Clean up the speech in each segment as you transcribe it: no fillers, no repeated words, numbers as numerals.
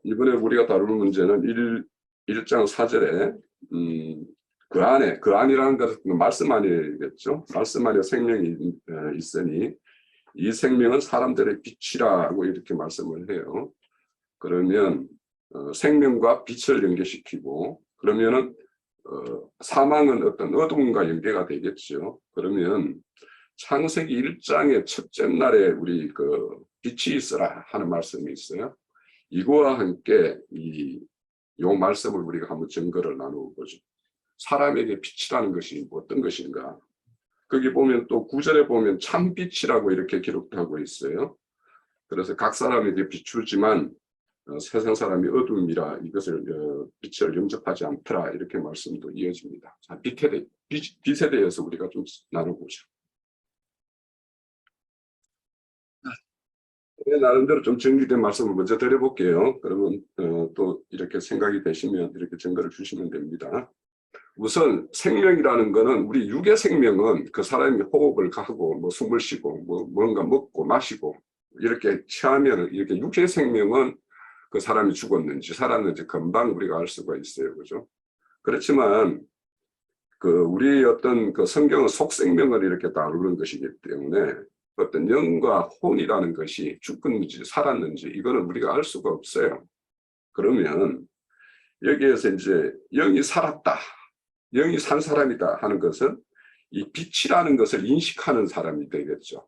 이번에 우리가 다루는 문제는 1장 4절에 그 안이라는 것은 말씀 안이겠죠. 말씀 안에 생명이 있으니 이 생명은 사람들의 빛이라고 이렇게 말씀을 해요. 그러면 생명과 빛을 연계시키고 그러면은 사망은 어떤 어둠과 연계가 되겠죠. 그러면 창세기 1장의 첫째 날에 우리 빛이 있으라 하는 말씀이 있어요. 이거와 함께 요 말씀을 우리가 한번 증거를 나누어 보죠. 사람에게 빛이라는 것이 어떤 것인가? 거기 보면 또 9절에 보면 참빛이라고 이렇게 기록하고 있어요. 그래서 각 사람에게 비추지만 세상 사람이 어둠이라 이것을 빛을 영접하지 않더라 이렇게 말씀도 이어집니다. 자, 빛에 대해서 우리가 좀 나눠보죠. 나름대로 좀 정리된 말씀을 먼저 드려볼게요. 그러면 또 이렇게 생각이 되시면 이렇게 증거를 주시면 됩니다. 우선 생명이라는 거는 우리 육의 생명은 그 사람이 호흡을 하고 뭐 숨을 쉬고 뭐 뭔가 먹고 마시고 이렇게 취하면 이렇게 육의 생명은 그 사람이 죽었는지 살았는지 금방 우리가 알 수가 있어요. 그죠? 그렇지만 우리 어떤 성경은 속생명을 이렇게 다루는 것이기 때문에 어떤 영과 혼이라는 것이 죽었는지 살았는지 이거는 우리가 알 수가 없어요. 그러면 여기에서 이제 영이 살았다, 영이 산 사람이다 하는 것은 이 빛이라는 것을 인식하는 사람이 되겠죠.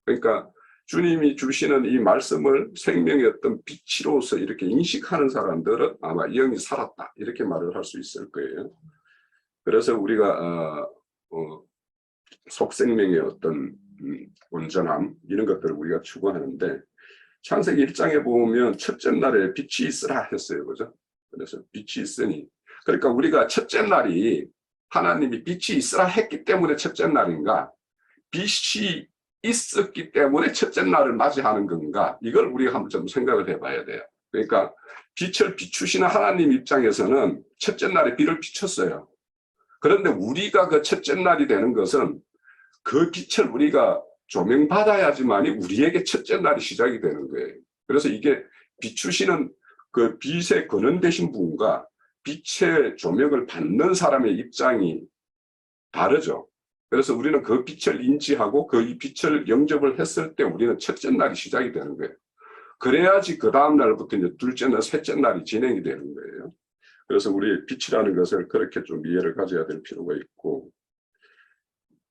그러니까 주님이 주시는 이 말씀을 생명의 어떤 빛으로서 이렇게 인식하는 사람들은 아마 영이 살았다 이렇게 말을 할 수 있을 거예요. 그래서 우리가 속생명의 어떤 온전함 이런 것들을 우리가 추구하는데 창세기 1장에 보면 첫째 날에 빛이 있으라 했어요. 그죠? 그래서 빛이 있으니 그러니까 우리가 첫째 날이 하나님이 빛이 있으라 했기 때문에 첫째 날인가 빛이 있었기 때문에 첫째 날을 맞이하는 건가 이걸 우리가 한번 좀 생각을 해봐야 돼요. 그러니까 빛을 비추시는 하나님 입장에서는 첫째 날에 빛을 비췄어요. 그런데 우리가 그 첫째 날이 되는 것은 그 빛을 우리가 조명받아야지만이 우리에게 첫째 날이 시작이 되는 거예요. 그래서 이게 비추시는 그 빛의 근원 되신 분과 빛의 조명을 받는 사람의 입장이 다르죠. 그래서 우리는 그 빛을 인지하고 그 빛을 영접을 했을 때 우리는 첫째 날이 시작이 되는 거예요. 그래야지 그 다음 날부터 이제 둘째 날, 셋째 날이 진행이 되는 거예요. 그래서 우리 빛이라는 것을 그렇게 좀 이해를 가져야 될 필요가 있고,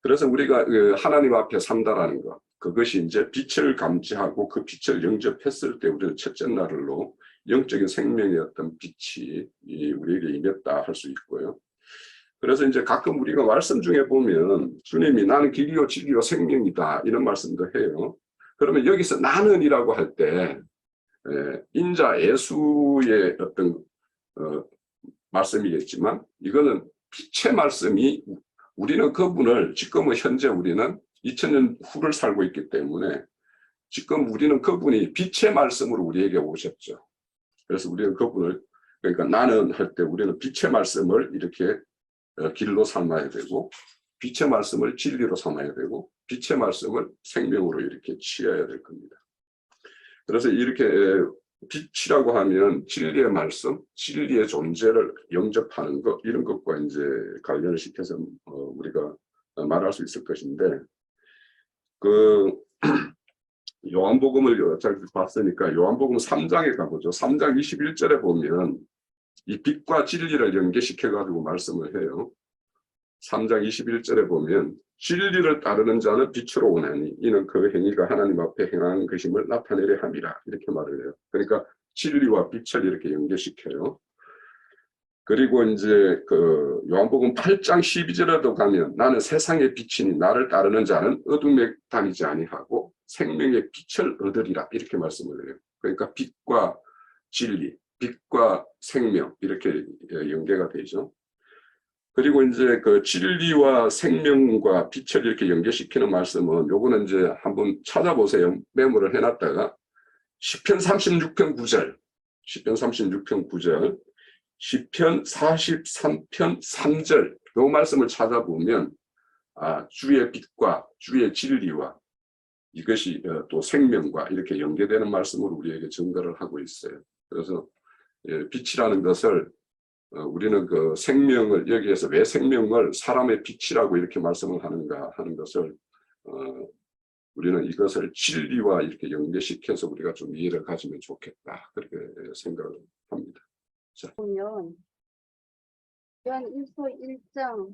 그래서 우리가 하나님 앞에 산다라는 것, 그것이 이제 빛을 감지하고 그 빛을 영접했을 때 우리는 첫째 날로 영적인 생명의 어떤 빛이 우리에게 임했다 할 수 있고요. 그래서 이제 가끔 우리가 말씀 중에 보면 주님이 나는 길이요 진리요 생명이다 이런 말씀도 해요. 그러면 여기서 나는이라고 할 때 인자 예수의 어떤 말씀이겠지만 이거는 빛의 말씀이 우리는 그분을 지금은 현재 우리는 2000년 후를 살고 있기 때문에 지금 우리는 그분이 빛의 말씀으로 우리에게 오셨죠. 그래서 우리는 그분을 그러니까 나는 할 때 우리는 빛의 말씀을 이렇게 길로 삼아야 되고 빛의 말씀을 진리로 삼아야 되고 빛의 말씀을 생명으로 이렇게 취해야 될 겁니다. 그래서 이렇게 빛이라고 하면 진리의 말씀, 진리의 존재를 영접하는 것 이런 것과 이제 관련을 시켜서 우리가 말할 수 있을 것인데 요한복음을 잘 봤으니까 요한복음 3장에 가보죠. 3장 21절에 보면 이 빛과 진리를 연계시켜 가지고 말씀을 해요. 3장 21절에 보면 진리를 따르는 자는 빛으로 오나니 이는 그 행위가 하나님 앞에 행한 것임을 나타내려 함이라 이렇게 말을 해요. 그러니까 진리와 빛을 이렇게 연계시켜요. 그리고 이제 요한복음 8장 12절에도 가면 나는 세상의 빛이니 나를 따르는 자는 어둠에 다니지 아니하고 생명의 빛을 얻으리라 이렇게 말씀을 해요. 그러니까 빛과 진리, 빛과 생명 이렇게 연계가 되죠. 그리고 이제 그 진리와 생명과 빛을 이렇게 연계시키는 말씀은 요거는 이제 한번 찾아보세요. 메모를 해놨다가 시편 36편 9절, 시편 36편 9절, 시편 43편 3절 요 말씀을 찾아보면 주의 빛과 주의 진리와 이것이 또 생명과 이렇게 연계되는 말씀으로 우리에게 증거를 하고 있어요. 그래서 빛이라는 것을 우리는 그 생명을 여기에서 왜 생명을 사람의 빛이라고 이렇게 말씀을 하는가 하는 것을 우리는 이것을 진리와 이렇게 연계시켜서 우리가 좀 이해를 가지면 좋겠다 그렇게 생각을 합니다. 자. 보면 요한 1서 1장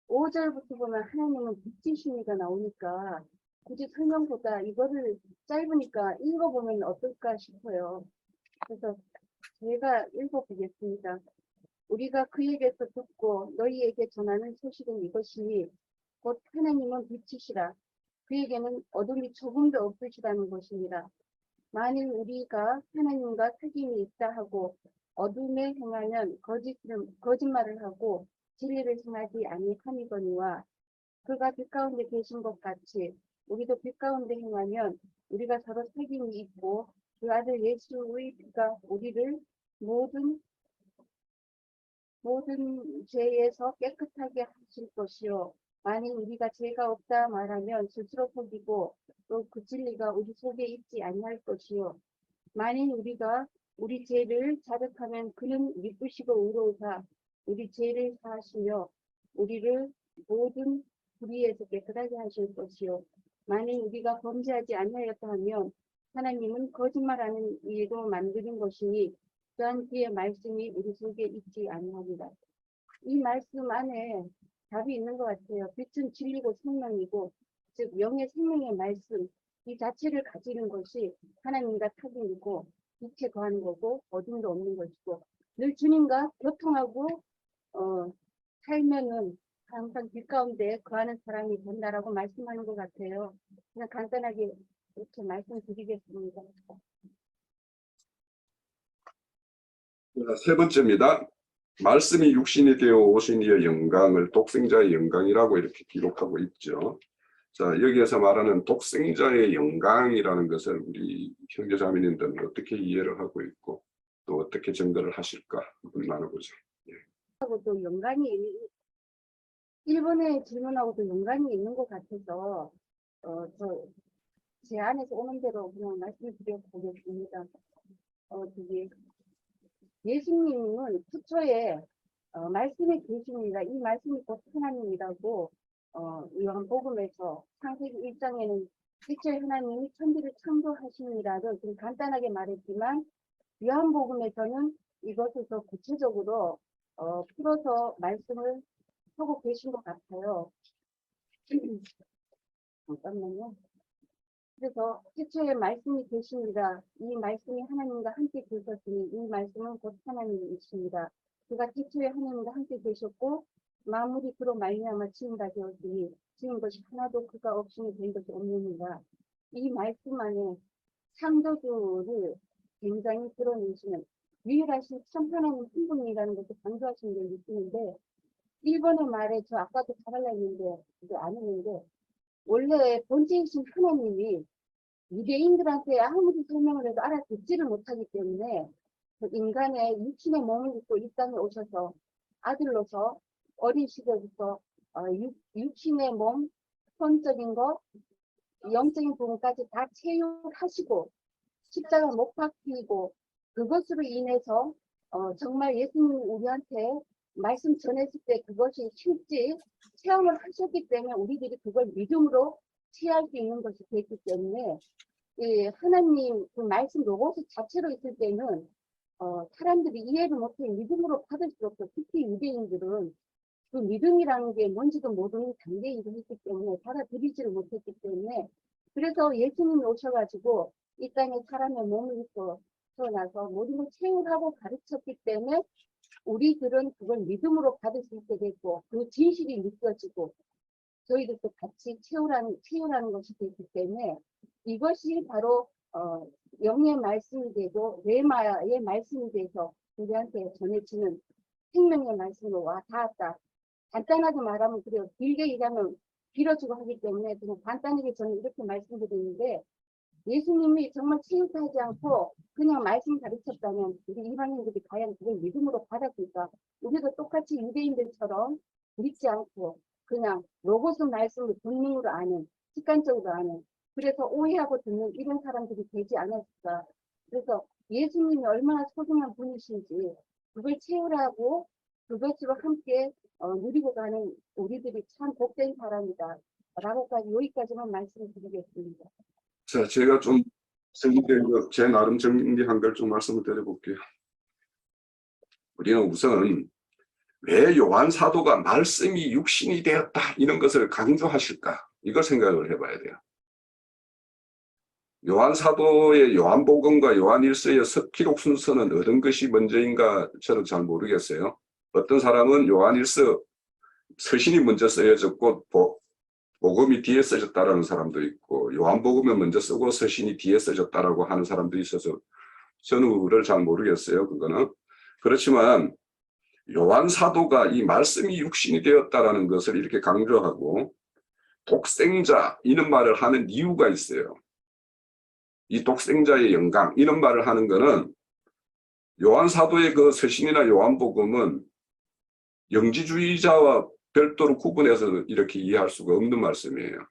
5절부터 보면 하나님은 빛이시니가 나오니까 굳이 설명보다 이거를 짧으니까 읽어보면 어떨까 싶어요. 그래서 제가 읽어보겠습니다. 우리가 그에게서 듣고 너희에게 전하는 소식은 이것이 곧 하나님은 빛이시라. 그에게는 어둠이 조금도 없으시다는 것입니다. 만일 우리가 하나님과 사귐이 있다 하고 어둠에 행하면 거짓말을 하고 진리를 행하지 아니함이거니와 그가 빛 가운데 계신 것 같이 우리도 빛 가운데 행하면 우리가 서로 사귐이 있고 그 아들 예수의 피가 우리를 모든 죄에서 깨끗하게 하실 것이요 만일 우리가 죄가 없다 말하면 스스로 속이고 또 그 진리가 우리 속에 있지 아니할 것이요 만일 우리가 우리 죄를 자백하면 그는 미쁘시고 의로우사 우리 죄를 사하시며 우리를 모든 불의에서 깨끗하게 하실 것이요 만일 우리가 범죄하지 아니하였다 하면 하나님은 거짓말하는 이로 만드는 것이니 또한 그의 말씀이 우리 속에 있지 아니합니다. 이 말씀 안에 답이 있는 것 같아요. 빛은 진리고 생명이고 즉 영의 생명의 말씀 이 자체를 가지는 것이 하나님과 사귐이고 빛에 거하는 거고 어둠도 없는 것이고 늘 주님과 교통하고 살면은 항상 빛 가운데 거하는 사람이 된다라고 말씀하는 것 같아요. 그냥 간단하게 이렇게 말씀드리겠습니다. 세 번째입니다. 말씀이 육신이 되어 오신 이의 영광을 독생자의 영광이라고 이렇게 기록하고 있죠. 자, 여기에서 말하는 독생자의 영광이라는 것을 우리 형제자매님들은 어떻게 이해를 하고 있고 또 어떻게 증거를 하실까 한번 나눠보죠. 하고도 연관이 일본의 질문하고도 연관이 있는 것 같아서 제 안에서 오는 대로 그냥 말씀드려 보겠습니다. 예수님은 태초에 말씀이 계십니다. 이 말씀이 곧 하나님이라고 요한복음에서 창세기 1장에는 태초에 하나님이 천지를 창조하시니라를 좀 간단하게 말했지만 요한복음에서는 이것을 더 구체적으로 풀어서 말씀을 하고 계신 것 같아요. 잠깐만요. 그래서 태초에 말씀이 계십니다. 이 말씀이 하나님과 함께 계셨으니 이 말씀은 곧 하나님이십니다. 그가 태초에 하나님과 함께 계셨고 만물이 그로 말미암아 지음바 되었으니 지은 것이 하나도 그가 없이는 된 것이 없느니라. 이 말씀 안에 창조주를 굉장히 드러내시는 유일하신 참 하나님 한 분이라는 것을 강조하시는 게 느끼는데 일본의 말에 저 아까도 잘하려 했는데 이거 안 했는데 원래 본체이신 하나님이 유대인들한테 아무리 설명을 해도 알아듣지를 못하기 때문에 그 인간의 육신의 몸을 입고 이 땅에 오셔서 아들로서 어린 시절부터 육신의 몸, 혼적인 것, 영적인 부분까지 다 체육하시고 십자가 못 박히고 그것으로 인해서 정말 예수님이 우리한테 말씀 전했을 때 그것이 실제 체험을 하셨기 때문에 우리들이 그걸 믿음으로 취할 수 있는 것이 됐기 때문에 하나님 그 말씀 로고스 자체로 있을 때는 사람들이 이해를 못해 믿음으로 받을 수 없어. 특히 유대인들은 그 믿음이라는 게 뭔지도 모르는 단계에 이르렀기 때문에 받아들이지를 못했기 때문에 그래서 예수님이 오셔가지고 이 땅에 사람의 몸을 입고 태어나서 모든 걸 체험하고 가르쳤기 때문에 우리들은 그걸 믿음으로 받을 수 있게 됐고 그 진실이 느껴지고 저희들도 같이 채우라는 것이 됐기 때문에 이것이 바로 영의 말씀이 되고 레마의 말씀이 돼서 우리한테 전해지는 생명의 말씀으로 와 닿았다. 간단하게 말하면 그래요. 길게 얘기하면 길어지고 하기 때문에 그냥 간단하게 저는 이렇게 말씀드리는데 예수님이 정말 치유하지 않고 그냥 말씀 가르쳤다면 우리 이방인들이 과연 그걸 믿음으로 받았을까? 우리도 똑같이 유대인들처럼 믿지 않고 그냥 로고스 말씀을 본능으로 아는 습관적으로 아는 그래서 오해하고 듣는 이런 사람들이 되지 않았을까? 그래서 예수님이 얼마나 소중한 분이신지 그걸 채우라고 그것으로 함께 누리고 가는 우리들이 참 복된 사람이다. 라고까지 여기까지만 말씀드리겠습니다. 자, 제가 좀 제 나름 정리한 걸 좀 말씀을 드려볼게요. 우리는 우선 왜 요한 사도가 말씀이 육신이 되었다 이런 것을 강조하실까? 이걸 생각을 해봐야 돼요. 요한 사도의 요한복음과 요한일서의 기록 순서는 어떤 것이 먼저인가 저는 잘 모르겠어요. 어떤 사람은 요한일서 서신이 먼저 쓰여졌고 복음이 뒤에 써졌다라는 사람도 있고 요한복음은 먼저 쓰고 서신이 뒤에 써졌다라고 하는 사람도 있어서 전후를 잘 모르겠어요. 그거는. 그렇지만 요한 사도가 이 말씀이 육신이 되었다라는 것을 이렇게 강조하고 독생자 이런 말을 하는 이유가 있어요. 이 독생자의 영광 이런 말을 하는 것은 요한 사도의 그 서신이나 요한복음은 영지주의자와 별도로 구분해서 이렇게 이해할 수가 없는 말씀이에요.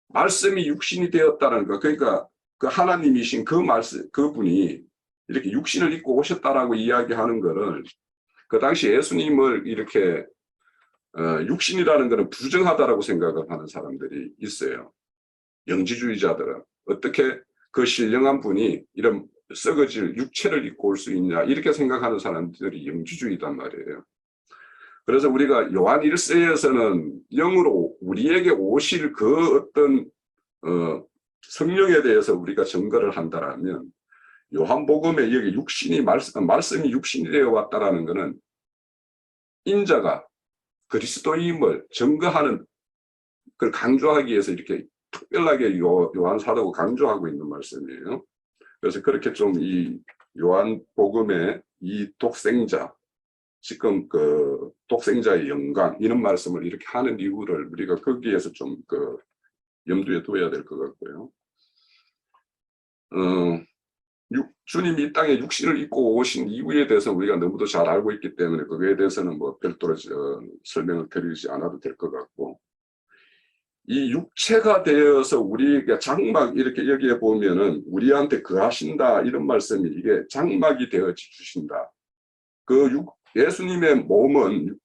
말씀이 육신이 되었다는 거, 그러니까 그 하나님이신 그 말씀, 그분이 이렇게 육신을 입고 오셨다라고 이야기하는 것을 그 당시 예수님을 이렇게 육신이라는 것은 부정하다라고 생각을 하는 사람들이 있어요. 영지주의자들은 어떻게 그 신령한 분이 이런 썩어질 육체를 입고 올 수 있냐 이렇게 생각하는 사람들이 영지주의단 말이에요. 그래서 우리가 요한 1서에서는 영으로 우리에게 오실 그 어떤 성령에 대해서 우리가 증거를 한다라면 요한복음에 여기 육신이 말씀이 육신이 되어 왔다라는 것은 인자가 그리스도임을 증거하는 그걸 강조하기 위해서 이렇게 특별하게 요한 사도가 강조하고 있는 말씀이에요. 그래서 그렇게 좀 이 요한복음의 이 독생자 지금 그 독생자의 영광 이런 말씀을 이렇게 하는 이유를 우리가 거기에서 좀 그 염두에 둬야 될 것 같고요. 주님이 이 땅에 육신을 입고 오신 이유에 대해서 우리가 너무도 잘 알고 있기 때문에 그거에 대해서는 뭐 별도로 설명을 드리지 않아도 될 것 같고 이 육체가 되어서 우리가 장막 이렇게 여기에 보면은 우리한테 거하신다 이런 말씀이 이게 장막이 되어 주신다. 예수님의 몸은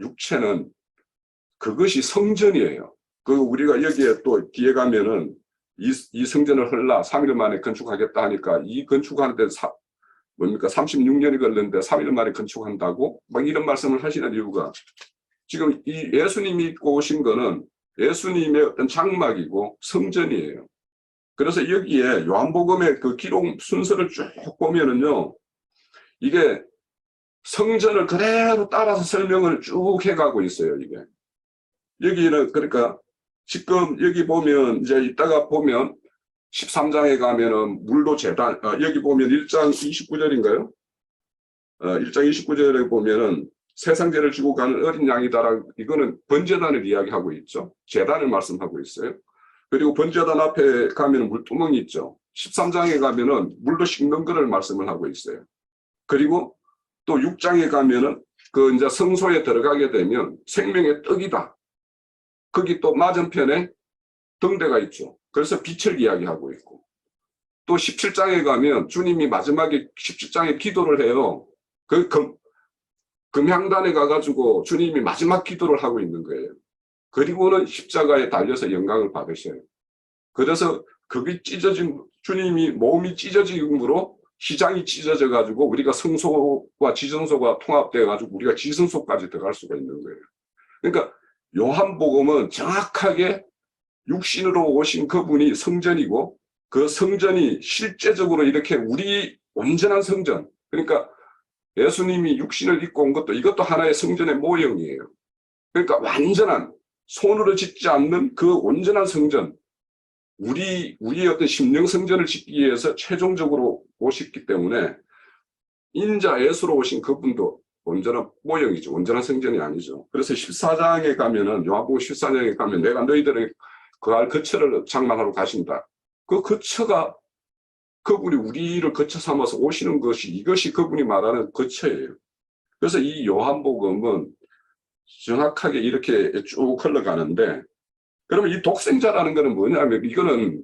육체는 그것이 성전이에요. 우리가 여기에 또 뒤에 가면은 이 성전을 헐라 3일 만에 건축하겠다 하니까 이 건축하는데 36년이 걸렸는데 3일 만에 건축한다고 막 이런 말씀을 하시는 이유가 지금 이 예수님이 입고 오신 거는 예수님의 어떤 장막이고 성전이에요. 그래서 여기에 요한복음의 그 기록 순서를 쭉 보면은요, 이게 성전을 그대로 따라서 설명을 쭉 해가고 있어요, 이게. 여기는, 그러니까, 지금 여기 보면, 이제 이따가 보면, 13장에 가면은 물로 제단, 여기 보면 1장 29절인가요? 1장 29절에 보면은 세상죄를 지고 가는 어린 양이다라고, 이거는 번제단을 이야기하고 있죠. 제단을 말씀하고 있어요. 그리고 번제단 앞에 가면 물두멍이 있죠. 13장에 가면은 물로 씻는 거를 말씀을 하고 있어요. 그리고 또 6장에 가면은 그 이제 성소에 들어가게 되면 생명의 떡이다. 거기 또 맞은편에 등대가 있죠. 그래서 빛을 이야기하고 있고. 또 17장에 가면 주님이 마지막에 17장에 기도를 해요. 금향단에 가가지고 주님이 마지막 기도를 하고 있는 거예요. 그리고는 십자가에 달려서 영광을 받으셔요. 그래서 그게 주님이 몸이 찢어짐으로 시장이 찢어져 가지고 우리가 성소와 지성소가 통합돼 가지고 우리가 지성소까지 들어갈 수가 있는 거예요. 그러니까 요한복음은 정확하게 육신으로 오신 그분이 성전이고 그 성전이 실제적으로 이렇게 우리 온전한 성전, 그러니까 예수님이 육신을 입고 온 것도 이것도 하나의 성전의 모형이에요. 그러니까 완전한 손으로 짓지 않는 그 온전한 성전, 우리의 어떤 심령 성전을 짓기 위해서 최종적으로 오셨기 때문에 인자 예수로 오신 그분도 온전한 모형이죠. 온전한 성전이 아니죠. 그래서 14장에 가면은 요한복음 14장에 가면 내가 너희들에게 그할 거처를 장만하러 가신다. 그 거처가 그분이 우리를 거처 삼아서 오시는 이것이 그분이 말하는 거처예요. 그래서 이 요한복음은 정확하게 이렇게 쭉 흘러가는데, 그러면 이 독생자라는 것은 뭐냐면, 이거는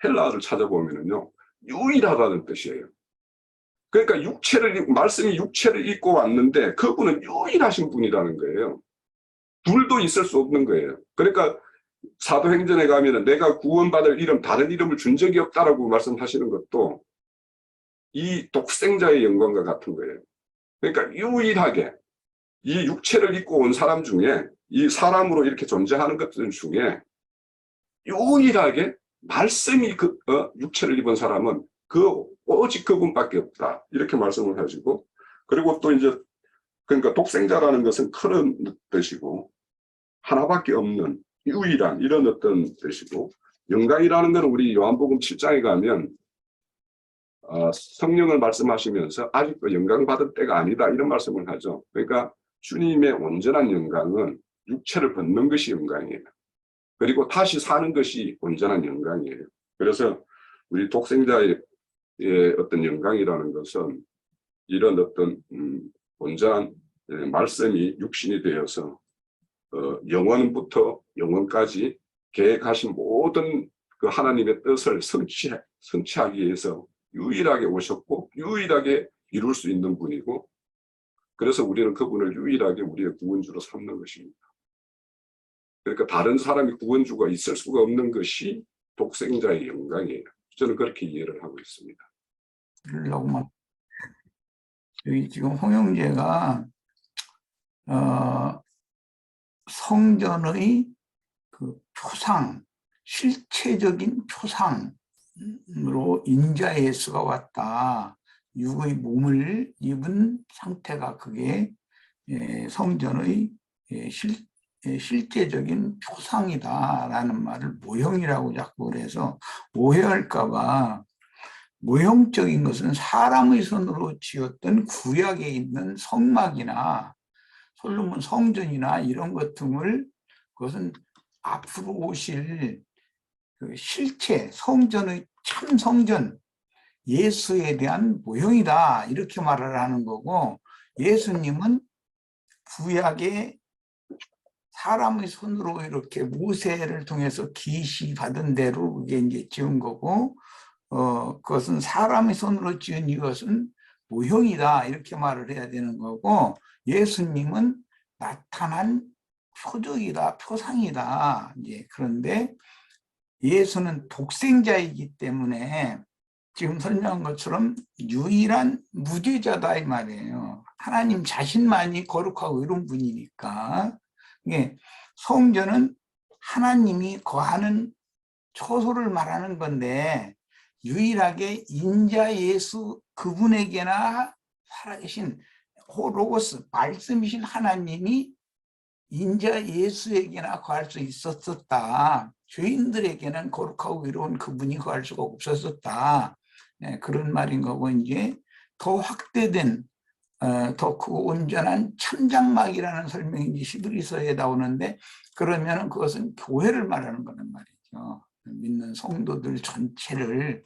헬라어를 찾아보면요, 유일하다는 뜻이에요. 그러니까 말씀이 육체를 입고 왔는데 그분은 유일하신 분이라는 거예요. 둘도 있을 수 없는 거예요. 그러니까 사도행전에 가면은 내가 구원받을 이름, 다른 이름을 준 적이 없다라고 말씀하시는 것도 이 독생자의 영광과 같은 거예요. 그러니까 유일하게 이 육체를 입고 온 사람 중에, 이 사람으로 이렇게 존재하는 것들 중에 유일하게 말씀이 육체를 입은 사람은 오직 그분밖에 없다. 이렇게 말씀을 하시고, 그리고 또 이제 그러니까 독생자라는 것은 큰 뜻이고 하나밖에 없는 유일한 이런 어떤 뜻이고, 영광이라는 것은 우리 요한복음 7장에 가면 성령을 말씀하시면서 아직도 영광 받을 때가 아니다 이런 말씀을 하죠. 그러니까 주님의 온전한 영광은 육체를 벗는 것이 영광이에요. 그리고 다시 사는 것이 온전한 영광이에요. 그래서 우리 독생자의 어떤 영광이라는 것은 이런 어떤 온전한 말씀이 육신이 되어서 영원부터 영원까지 계획하신 모든 그 하나님의 뜻을 성취하기 위해서 유일하게 오셨고 유일하게 이룰 수 있는 분이고, 그래서 우리는 그분을 유일하게 우리의 구원주로 삼는 것입니다. 그러니까 다른 사람이 구원주가 있을 수가 없는 것이 독생자의 영광이에요. 저는 그렇게 이해를 하고 있습니다. 여기 지금 홍영재가 성전의 그 표상, 실체적인 표상으로 인자 예수가 왔다. 육의 몸을 입은 상태가 그게 성전의 실제적인 표상이다라는 말을 모형이라고 자꾸 그래서 오해할까봐, 모형적인 것은 사람의 손으로 지었던 구약에 있는 성막이나 솔로몬 성전이나 이런 것 등을, 그것은 앞으로 오실 그 실체, 성전의 참 성전, 예수에 대한 모형이다 이렇게 말을 하는 거고, 예수님은 구약에 사람의 손으로 이렇게 모세를 통해서 계시받은 대로 그게 이제 지은 거고, 그것은 사람의 손으로 지은 이것은 모형이다 이렇게 말을 해야 되는 거고, 예수님은 나타난 표적이다, 표상이다. 이제 그런데 예수는 독생자이기 때문에 지금 설명한 것처럼 유일한 무죄자다 이 말이에요. 하나님 자신만이 거룩하고 이런 분이니까. 성전은 하나님이 거하는 초소를 말하는 건데, 유일하게 인자 예수 그분에게나 살아계신 로고스 말씀이신 하나님이 인자 예수에게나 거할 수 있었었다. 죄인들에게는 거룩하고 의로운 그분이 거할 수가 없었었다. 그런 말인 거고, 이제 더 확대된 더 크고 온전한 천장막이라는 설명이 이제 히브리서에 나오는데, 그러면 그것은 교회를 말하는 거란 말이죠. 믿는 성도들 전체를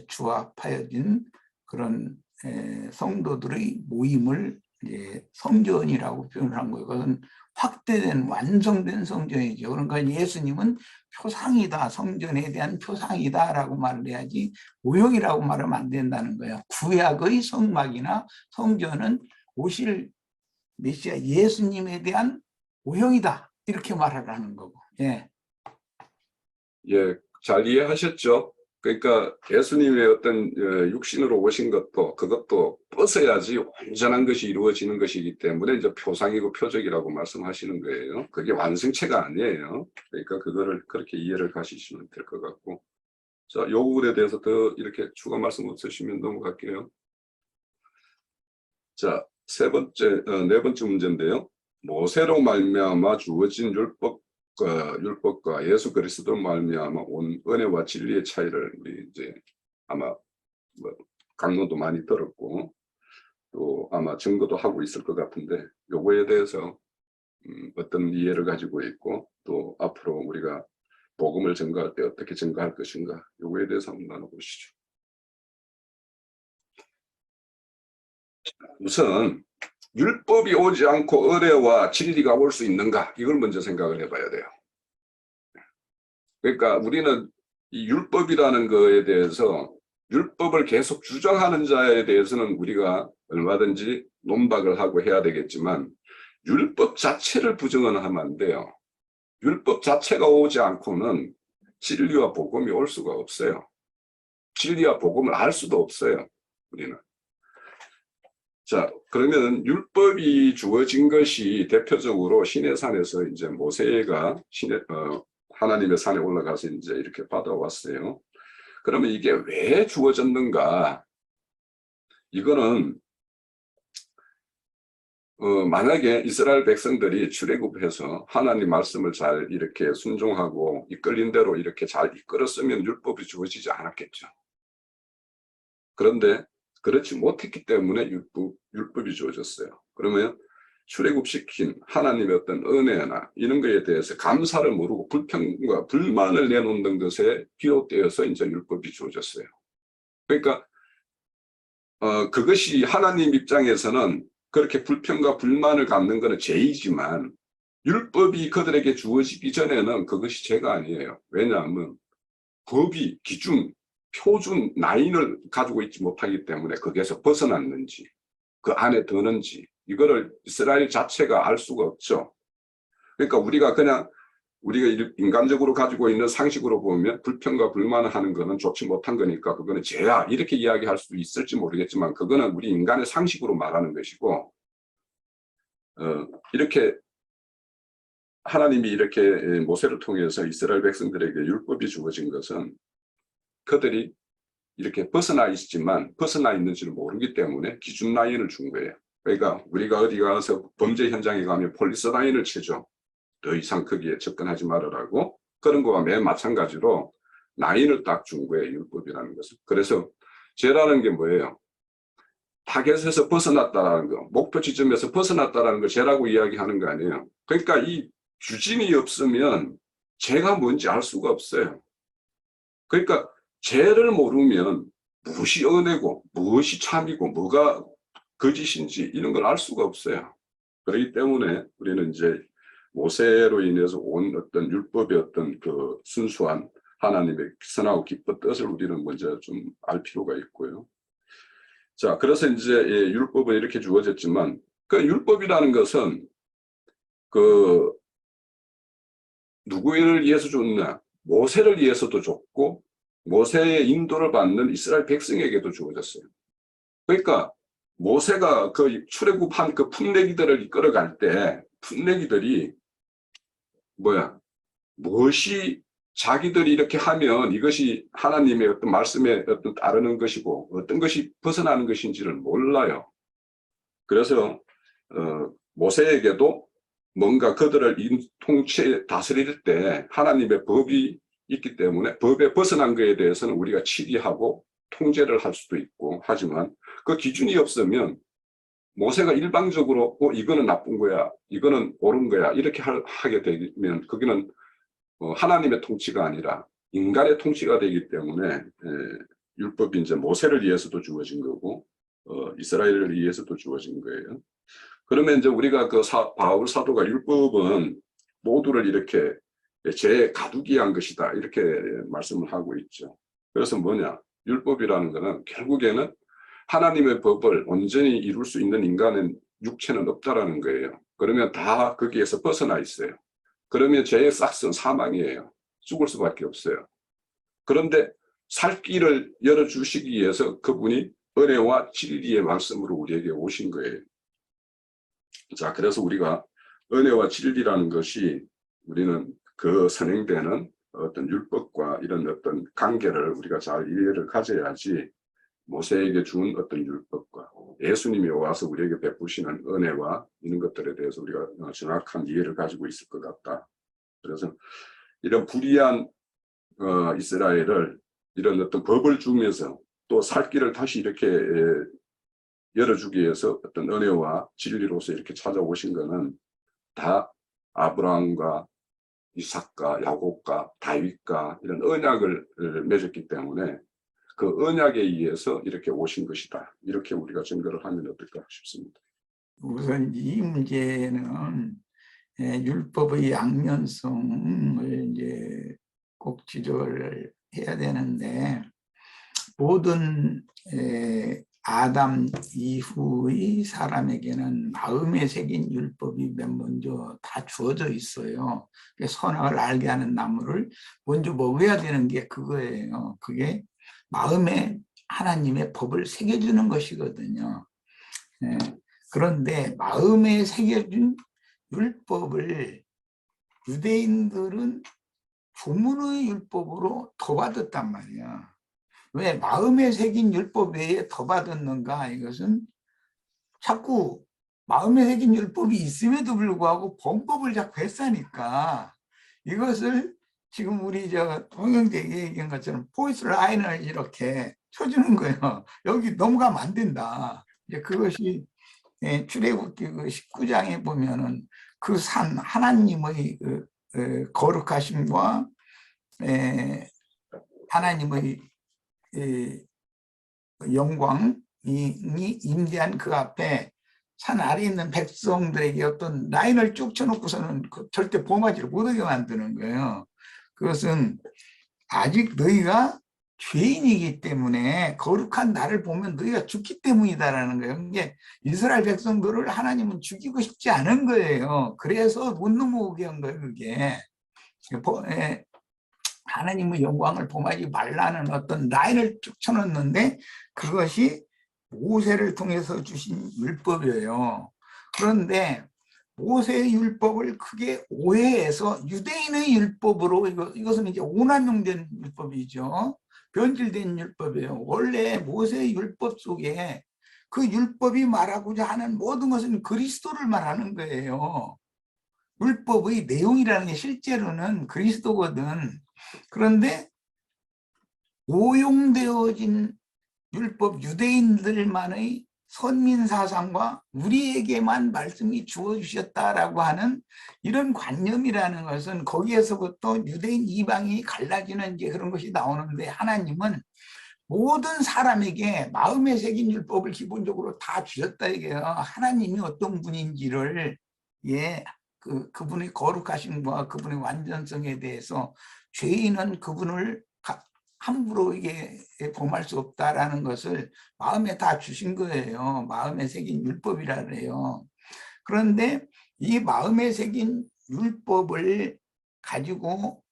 주합하여진 그런 성도들의 모임을 이제 성전이라고 표현을 한 거예요. 그것은 확대된 완성된 성전이죠. 그러니까 예수님은 표상이다, 성전에 대한 표상이다라고 말을 해야지 모형이라고 말하면 안 된다는 거예요. 구약의 성막이나 성전은 오실 메시아 예수님에 대한 모형이다 이렇게 말을 하는 거고. 예, 잘 이해하셨죠? 그러니까 예수님의 어떤 육신으로 오신 것도 그것도 벗어야지 온전한 것이 이루어지는 것이기 때문에 이제 표상이고 표적이라고 말씀하시는 거예요. 그게 완성체가 아니에요. 그러니까 그거를 그렇게 이해를 하시면 될 것 같고, 자, 요 부분에 대해서 더 이렇게 추가 말씀 없으시면 넘어갈게요. 자, 네 번째 문제인데요. 모세로 말미암아 주어진 율법과 예수 그리스도 말미암아 온 은혜와 진리의 차이를 우리 이제 아마 강론도 많이 들었고 또 아마 증거도 하고 있을 것 같은데, 요거에 대해서 어떤 이해를 가지고 있고 또 앞으로 우리가 복음을 증거할 때 어떻게 증거할 것인가, 요거에 대해서 한번 나눠보시죠. 우선 율법이 오지 않고 은혜와 진리가 올 수 있는가, 이걸 먼저 생각을 해봐야 돼요. 그러니까 우리는 이 율법이라는 거에 대해서 율법을 계속 주장하는 자에 대해서는 우리가 얼마든지 논박을 하고 해야 되겠지만 율법 자체를 부정은 하면 안 돼요. 율법 자체가 오지 않고는 진리와 복음이 올 수가 없어요. 진리와 복음을 알 수도 없어요. 우리는. 자, 그러면 율법이 주어진 것이 대표적으로 시내산에서 이제 모세가 하나님의 산에 올라가서 이제 이렇게 받아왔어요. 그러면 이게 왜 주어졌는가? 이거는 만약에 이스라엘 백성들이 출애굽해서 하나님 말씀을 잘 이렇게 순종하고 이끌린 대로 이렇게 잘 이끌었으면 율법이 주어지지 않았겠죠. 그런데 그렇지 못했기 때문에 율법이 주어졌어요. 그러면 출애굽시킨 하나님의 어떤 은혜나 이런 거에 대해서 감사를 모르고 불평과 불만을 내놓는 것에 비롯되어서 이제 율법이 주어졌어요. 그러니까 그것이 하나님 입장에서는 그렇게 불평과 불만을 갖는 것은 죄이지만 율법이 그들에게 주어지기 전에는 그것이 죄가 아니에요. 왜냐하면 법이 기준, 표준, 라인을 가지고 있지 못하기 때문에 거기에서 벗어났는지 그 안에 드는지 이거를 이스라엘 자체가 알 수가 없죠. 그러니까 우리가 인간적으로 가지고 있는 상식으로 보면 불평과 불만을 하는 거는 좋지 못한 거니까 그거는 죄야 이렇게 이야기할 수도 있을지 모르겠지만 그거는 우리 인간의 상식으로 말하는 것이고 이렇게 하나님이 이렇게 모세를 통해서 이스라엘 백성들에게 율법이 주어진 것은 그들이 이렇게 벗어나 있지만 벗어나 있는지를 모르기 때문에 기준 라인을 준 거예요. 그러니까 우리가 어디 가서 범죄 현장에 가면 폴리스 라인을 치죠. 더 이상 거기에 접근하지 말으라고. 그런 거와 매우 마찬가지로 라인을 딱 준 거예요. 율법이라는 것은. 그래서 죄라는 게 뭐예요? 타겟에서 벗어났다라는 거, 목표 지점에서 벗어났다라는 걸 죄라고 이야기하는 거 아니에요. 그러니까 이 규진이 없으면 죄가 뭔지 알 수가 없어요. 그러니까 죄를 모르면 무엇이 은혜고 무엇이 참이고 뭐가 거짓인지 이런 걸 알 수가 없어요. 그렇기 때문에 우리는 이제 모세로 인해서 온 어떤 율법의 어떤 그 순수한 하나님의 선하고 기쁜 뜻을 우리는 먼저 좀 알 필요가 있고요. 자, 그래서 이제 율법은 이렇게 주어졌지만 그 율법이라는 것은 그 누구를 위해서 줬냐? 모세를 위해서도 줬고 모세의 인도를 받는 이스라엘 백성에게도 주어졌어요. 그러니까 모세가 그 출애굽한 그 품내기들을 이끌어갈 때 품내기들이 무엇이 자기들이 이렇게 하면 이것이 하나님의 어떤 말씀에 어떤 따르는 것이고 어떤 것이 벗어나는 것인지를 몰라요. 그래서 모세에게도 뭔가 그들을 다스릴 때 하나님의 법이 있기 때문에 법에 벗어난 것에 대해서는 우리가 치리하고 통제를 할 수도 있고 하지만 그 기준이 없으면 모세가 일방적으로 이거는 나쁜 거야, 이거는 옳은 거야 이렇게 하게 되면 거기는 하나님의 통치가 아니라 인간의 통치가 되기 때문에 율법이 이제 모세를 위해서도 주어진 거고 이스라엘을 위해서도 주어진 거예요. 그러면 이제 우리가 그 바울 사도가 율법은 모두를 이렇게 죄 가두기한 것이다 이렇게 말씀을 하고 있죠. 그래서 뭐냐? 율법이라는 것은 결국에는 하나님의 법을 온전히 이룰 수 있는 인간의 육체는 없다라는 거예요. 그러면 다 거기에서 벗어나 있어요. 그러면 죄의 싹은 사망이에요. 죽을 수밖에 없어요. 그런데 살 길을 열어주시기 위해서 그분이 은혜와 진리의 말씀으로 우리에게 오신 거예요. 자, 그래서 우리가 은혜와 진리라는 것이 우리는 그 선행되는 어떤 율법과 이런 어떤 관계를 우리가 잘 이해를 가져야지 모세에게 준 어떤 율법과 예수님이 와서 우리에게 베푸시는 은혜와 이런 것들에 대해서 우리가 정확한 이해를 가지고 있을 것 같다. 그래서 이런 불의한 이스라엘을 이런 어떤 법을 주면서 또 살 길을 다시 이렇게 열어주기 위해서 어떤 은혜와 진리로서 이렇게 찾아오신 것은 다 아브라함과 이삭과 야곱과 다윗과 이런 언약을 맺었기 때문에 그 언약에 의해서 이렇게 오신 것이다. 이렇게 우리가 증거를 하면 어떨까 싶습니다. 우선 이 문제는 율법의 양면성을 이제 꼭 지적을 해야 되는데 모든 아담 이후의 사람에게는 마음에 새긴 율법이 맨 먼저 다 주어져 있어요. 선악을 알게 하는 나무를 먼저 먹어야 되는 게 그거예요. 그게 마음에 하나님의 법을 새겨주는 것이거든요. 그런데 마음에 새겨준 율법을 유대인들은 조문의 율법으로 더 받았단 말이야. 왜 마음에 새긴 율법 외에 더 받았는가? 이것은 자꾸 마음에 새긴 율법이 있음에도 불구하고 범법을 자꾸 했으니까 이것을 지금 우리 홍영재 얘기한 것처럼 포인트 라인을 이렇게 쳐주는 거예요. 여기 넘어가면 안 된다. 이제 그것이 출애굽기 19장에 보면은 그 산 하나님의 거룩하심과 하나님의 영광이 임재한 그 앞에 산 아래에 있는 백성들에게 어떤 라인을 쭉 쳐놓고서는 절대 범하지를 못하게 만드는 거예요. 그것은 아직 너희가 죄인이기 때문에 거룩한 나를 보면 너희가 죽기 때문이다라는 거예요. 이게 이스라엘 백성들을 하나님은 죽이고 싶지 않은 거예요. 그래서 못 넘어오게 한 거예요. 그게 하나님의 영광을 범하지 말라는 어떤 라인을 쭉 쳐놓는데 그것이 모세를 통해서 주신 율법이에요. 그런데 모세의 율법을 크게 오해해서 유대인의 율법으로 이것은 이제 오남용된 율법이죠. 변질된 율법이에요. 원래 모세의 율법 속에 그 율법이 말하고자 하는 모든 것은 그리스도를 말하는 거예요. 율법의 내용이라는 게 실제로는 그리스도거든. 그런데 오용되어진 율법, 유대인들만의 선민사상과 우리에게만 말씀이 주어주셨다라고 하는 이런 관념이라는 것은 거기에서부터 유대인 이방인이 갈라지는 이제 그런 것이 나오는데 하나님은 모든 사람에게 마음에 새긴 율법을 기본적으로 다 주셨다 이게요. 하나님이 어떤 분인지를 그분의 거룩하심과 그분의 완전성에 대해서 죄인은 그분을 함부로 이게 범할 수 없다라는 것을 마음에 다 주신 거예요. 마음에 새긴 율법이라 그래요. 그런데 이 마음에 새긴 율법을 가지고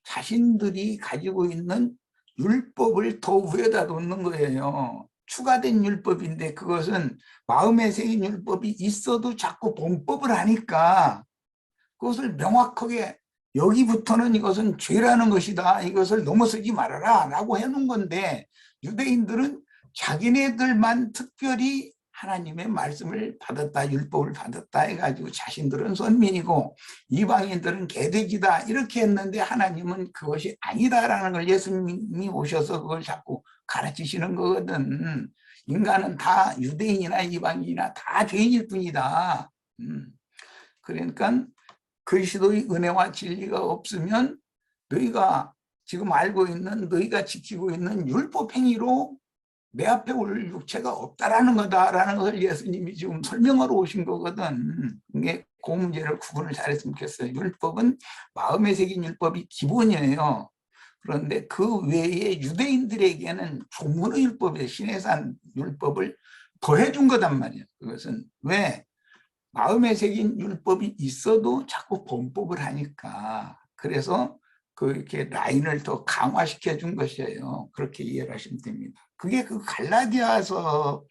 자신들이 가지고 있는 율법을 더 위에다 놓는 거예요. 추가된 율법인데 그것은 마음에 새긴 율법이 있어도 자꾸 범법을 하니까 그것을 명확하게 여기부터는 이것은 죄라는 것이다. 이것을 넘어서지 말아라 라고 해놓은 건데 유대인들은 자기네들만 특별히 하나님의 말씀을 받았다, 율법을 받았다 해가지고 자신들은 선민이고 이방인들은 개돼지다 이렇게 했는데 하나님은 그것이 아니다라는 걸 예수님이 오셔서 그걸 자꾸 가르치시는 거거든. 인간은 다 유대인이나 이방인이나 다 죄인일 뿐이다. 그러니까 그리스도의 은혜와 진리가 없으면 너희가 지금 알고 있는 너희가 지키고 있는 율법 행위로 내 앞에 올 육체가 없다라는 거다라는 것을 예수님이 지금 설명하러 오신 거거든. 이게 그 문제를 구분을 잘했으면 좋겠어요. 율법은 마음에 새긴 율법이 기본이에요. 그런데 그 외에 유대인들에게는 조문의 율법에 시내산 율법을 더해준 거단 말이에요. 그것은 왜? 마음에 새긴 율법이 있어도 자꾸 범법을 하니까. 그래서 이렇게 라인을 더 강화시켜 준 것이에요. 그렇게 이해를 하시면 됩니다. 그게 그 갈라디아서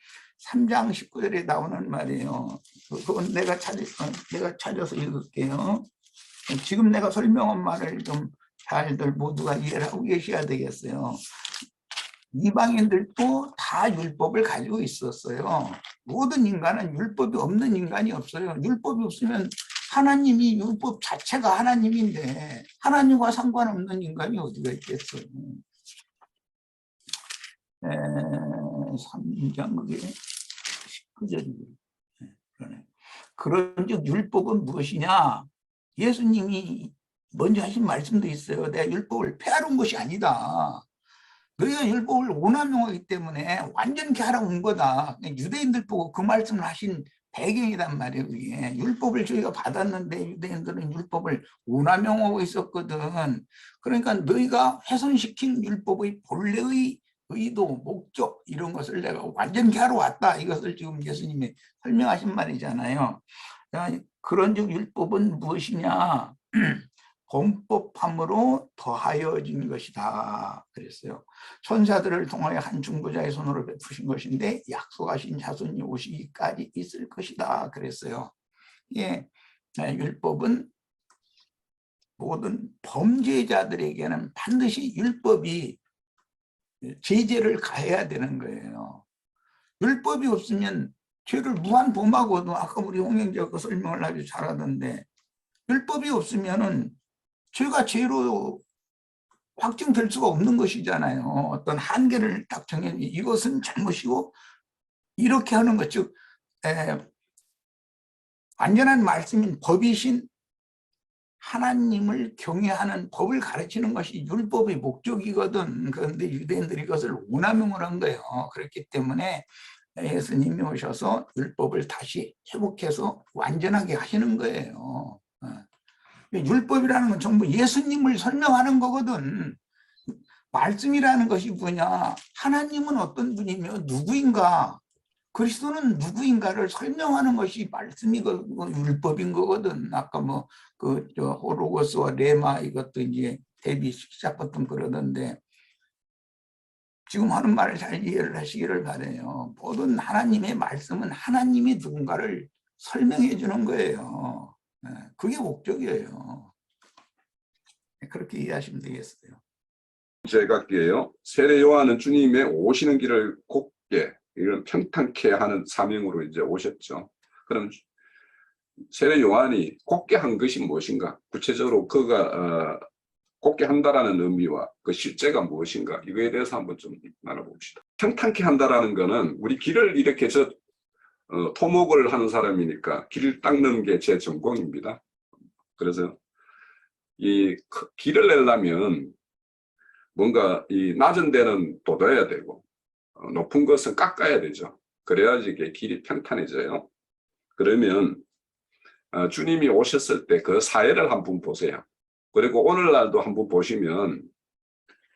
3장 19절에 나오는 말이에요. 그건 내가 찾아서 읽을게요. 지금 내가 설명한 말을 좀 잘들 모두가 이해를 하고 계셔야 되겠어요. 이방인들도 다 율법을 가지고 있었어요. 모든 인간은 율법이 없는 인간이 없어요. 율법이 없으면 하나님이 율법 자체가 하나님인데 하나님과 상관없는 인간이 어디가 있겠어요. 3장 그게 19절이고 그런즉 율법은 무엇이냐? 예수님이 먼저 하신 말씀도 있어요. 내가 율법을 폐하러 온 것이 아니다. 너희가 율법을 오남용하기 때문에 완전히 하라고 온 거다. 유대인들 보고 그 말씀을 하신 배경이란 말이에요. 그게 율법을 저희가 받았는데 유대인들은 율법을 운함용하고 있었거든. 그러니까 너희가 훼손시킨 율법의 본래의 의도, 목적 이런 것을 내가 완전히 하러 왔다. 이것을 지금 예수님이 설명하신 말이잖아요. 그런즉 율법은 무엇이냐? 범법함으로 더하여진 것이다. 그랬어요. 천사들을 통하여 한 중보자의 손으로 베푸신 것인데 약속하신 자손이 오시기까지 있을 것이다. 그랬어요. 예, 율법은 모든 범죄자들에게는 반드시 율법이 제재를 가해야 되는 거예요. 율법이 없으면 죄를 무한 범하고도 아까 우리 홍영재가 설명을 아주 잘하던데 율법이 없으면은 죄가 죄로 확증될 수가 없는 것이잖아요. 어떤 한계를 딱 정해 이것은 잘못이고 이렇게 하는 것, 즉 완전한 말씀인 법이신 하나님을 경외하는 법을 가르치는 것이 율법의 목적이거든. 그런데 유대인들이 이것을 운함용을 한 거예요. 그렇기 때문에 예수님이 오셔서 율법을 다시 회복해서 완전하게 하시는 거예요. 율법이라는 건 전부 예수님을 설명하는 거거든. 말씀이라는 것이 뭐냐? 하나님은 어떤 분이며 누구인가? 그리스도는 누구인가를 설명하는 것이 말씀이고 율법인 거거든. 아까 호로고스와 레마 이것도 이제 대비 시작부터 그러던데 지금 하는 말을 잘 이해를 하시기를 바라요. 모든 하나님의 말씀은 하나님이 누군가를 설명해 주는 거예요. 그게 목적이에요. 그렇게 이해하시면 되겠어요. 제각기예요. 세례 요한은 주님의 오시는 길을 곱게 이런 평탄케 하는 사명으로 이제 오셨죠. 그럼 세례 요한이 곱게 한 것이 무엇인가? 구체적으로 그가 곱게 한다라는 의미와 그 실제가 무엇인가? 이거에 대해서 한번 좀 나눠봅시다. 평탄케 한다라는 거는 우리 길을 이렇게 토목을 하는 사람이니까 길을 닦는 게 제 전공입니다. 그래서 이 길을 내려면 뭔가 이 낮은 데는 돋아야 되고 높은 것은 깎아야 되죠. 그래야지 이게 길이 평탄해져요. 그러면 주님이 오셨을 때 그 사회를 한번 보세요. 그리고 오늘날도 한번 보시면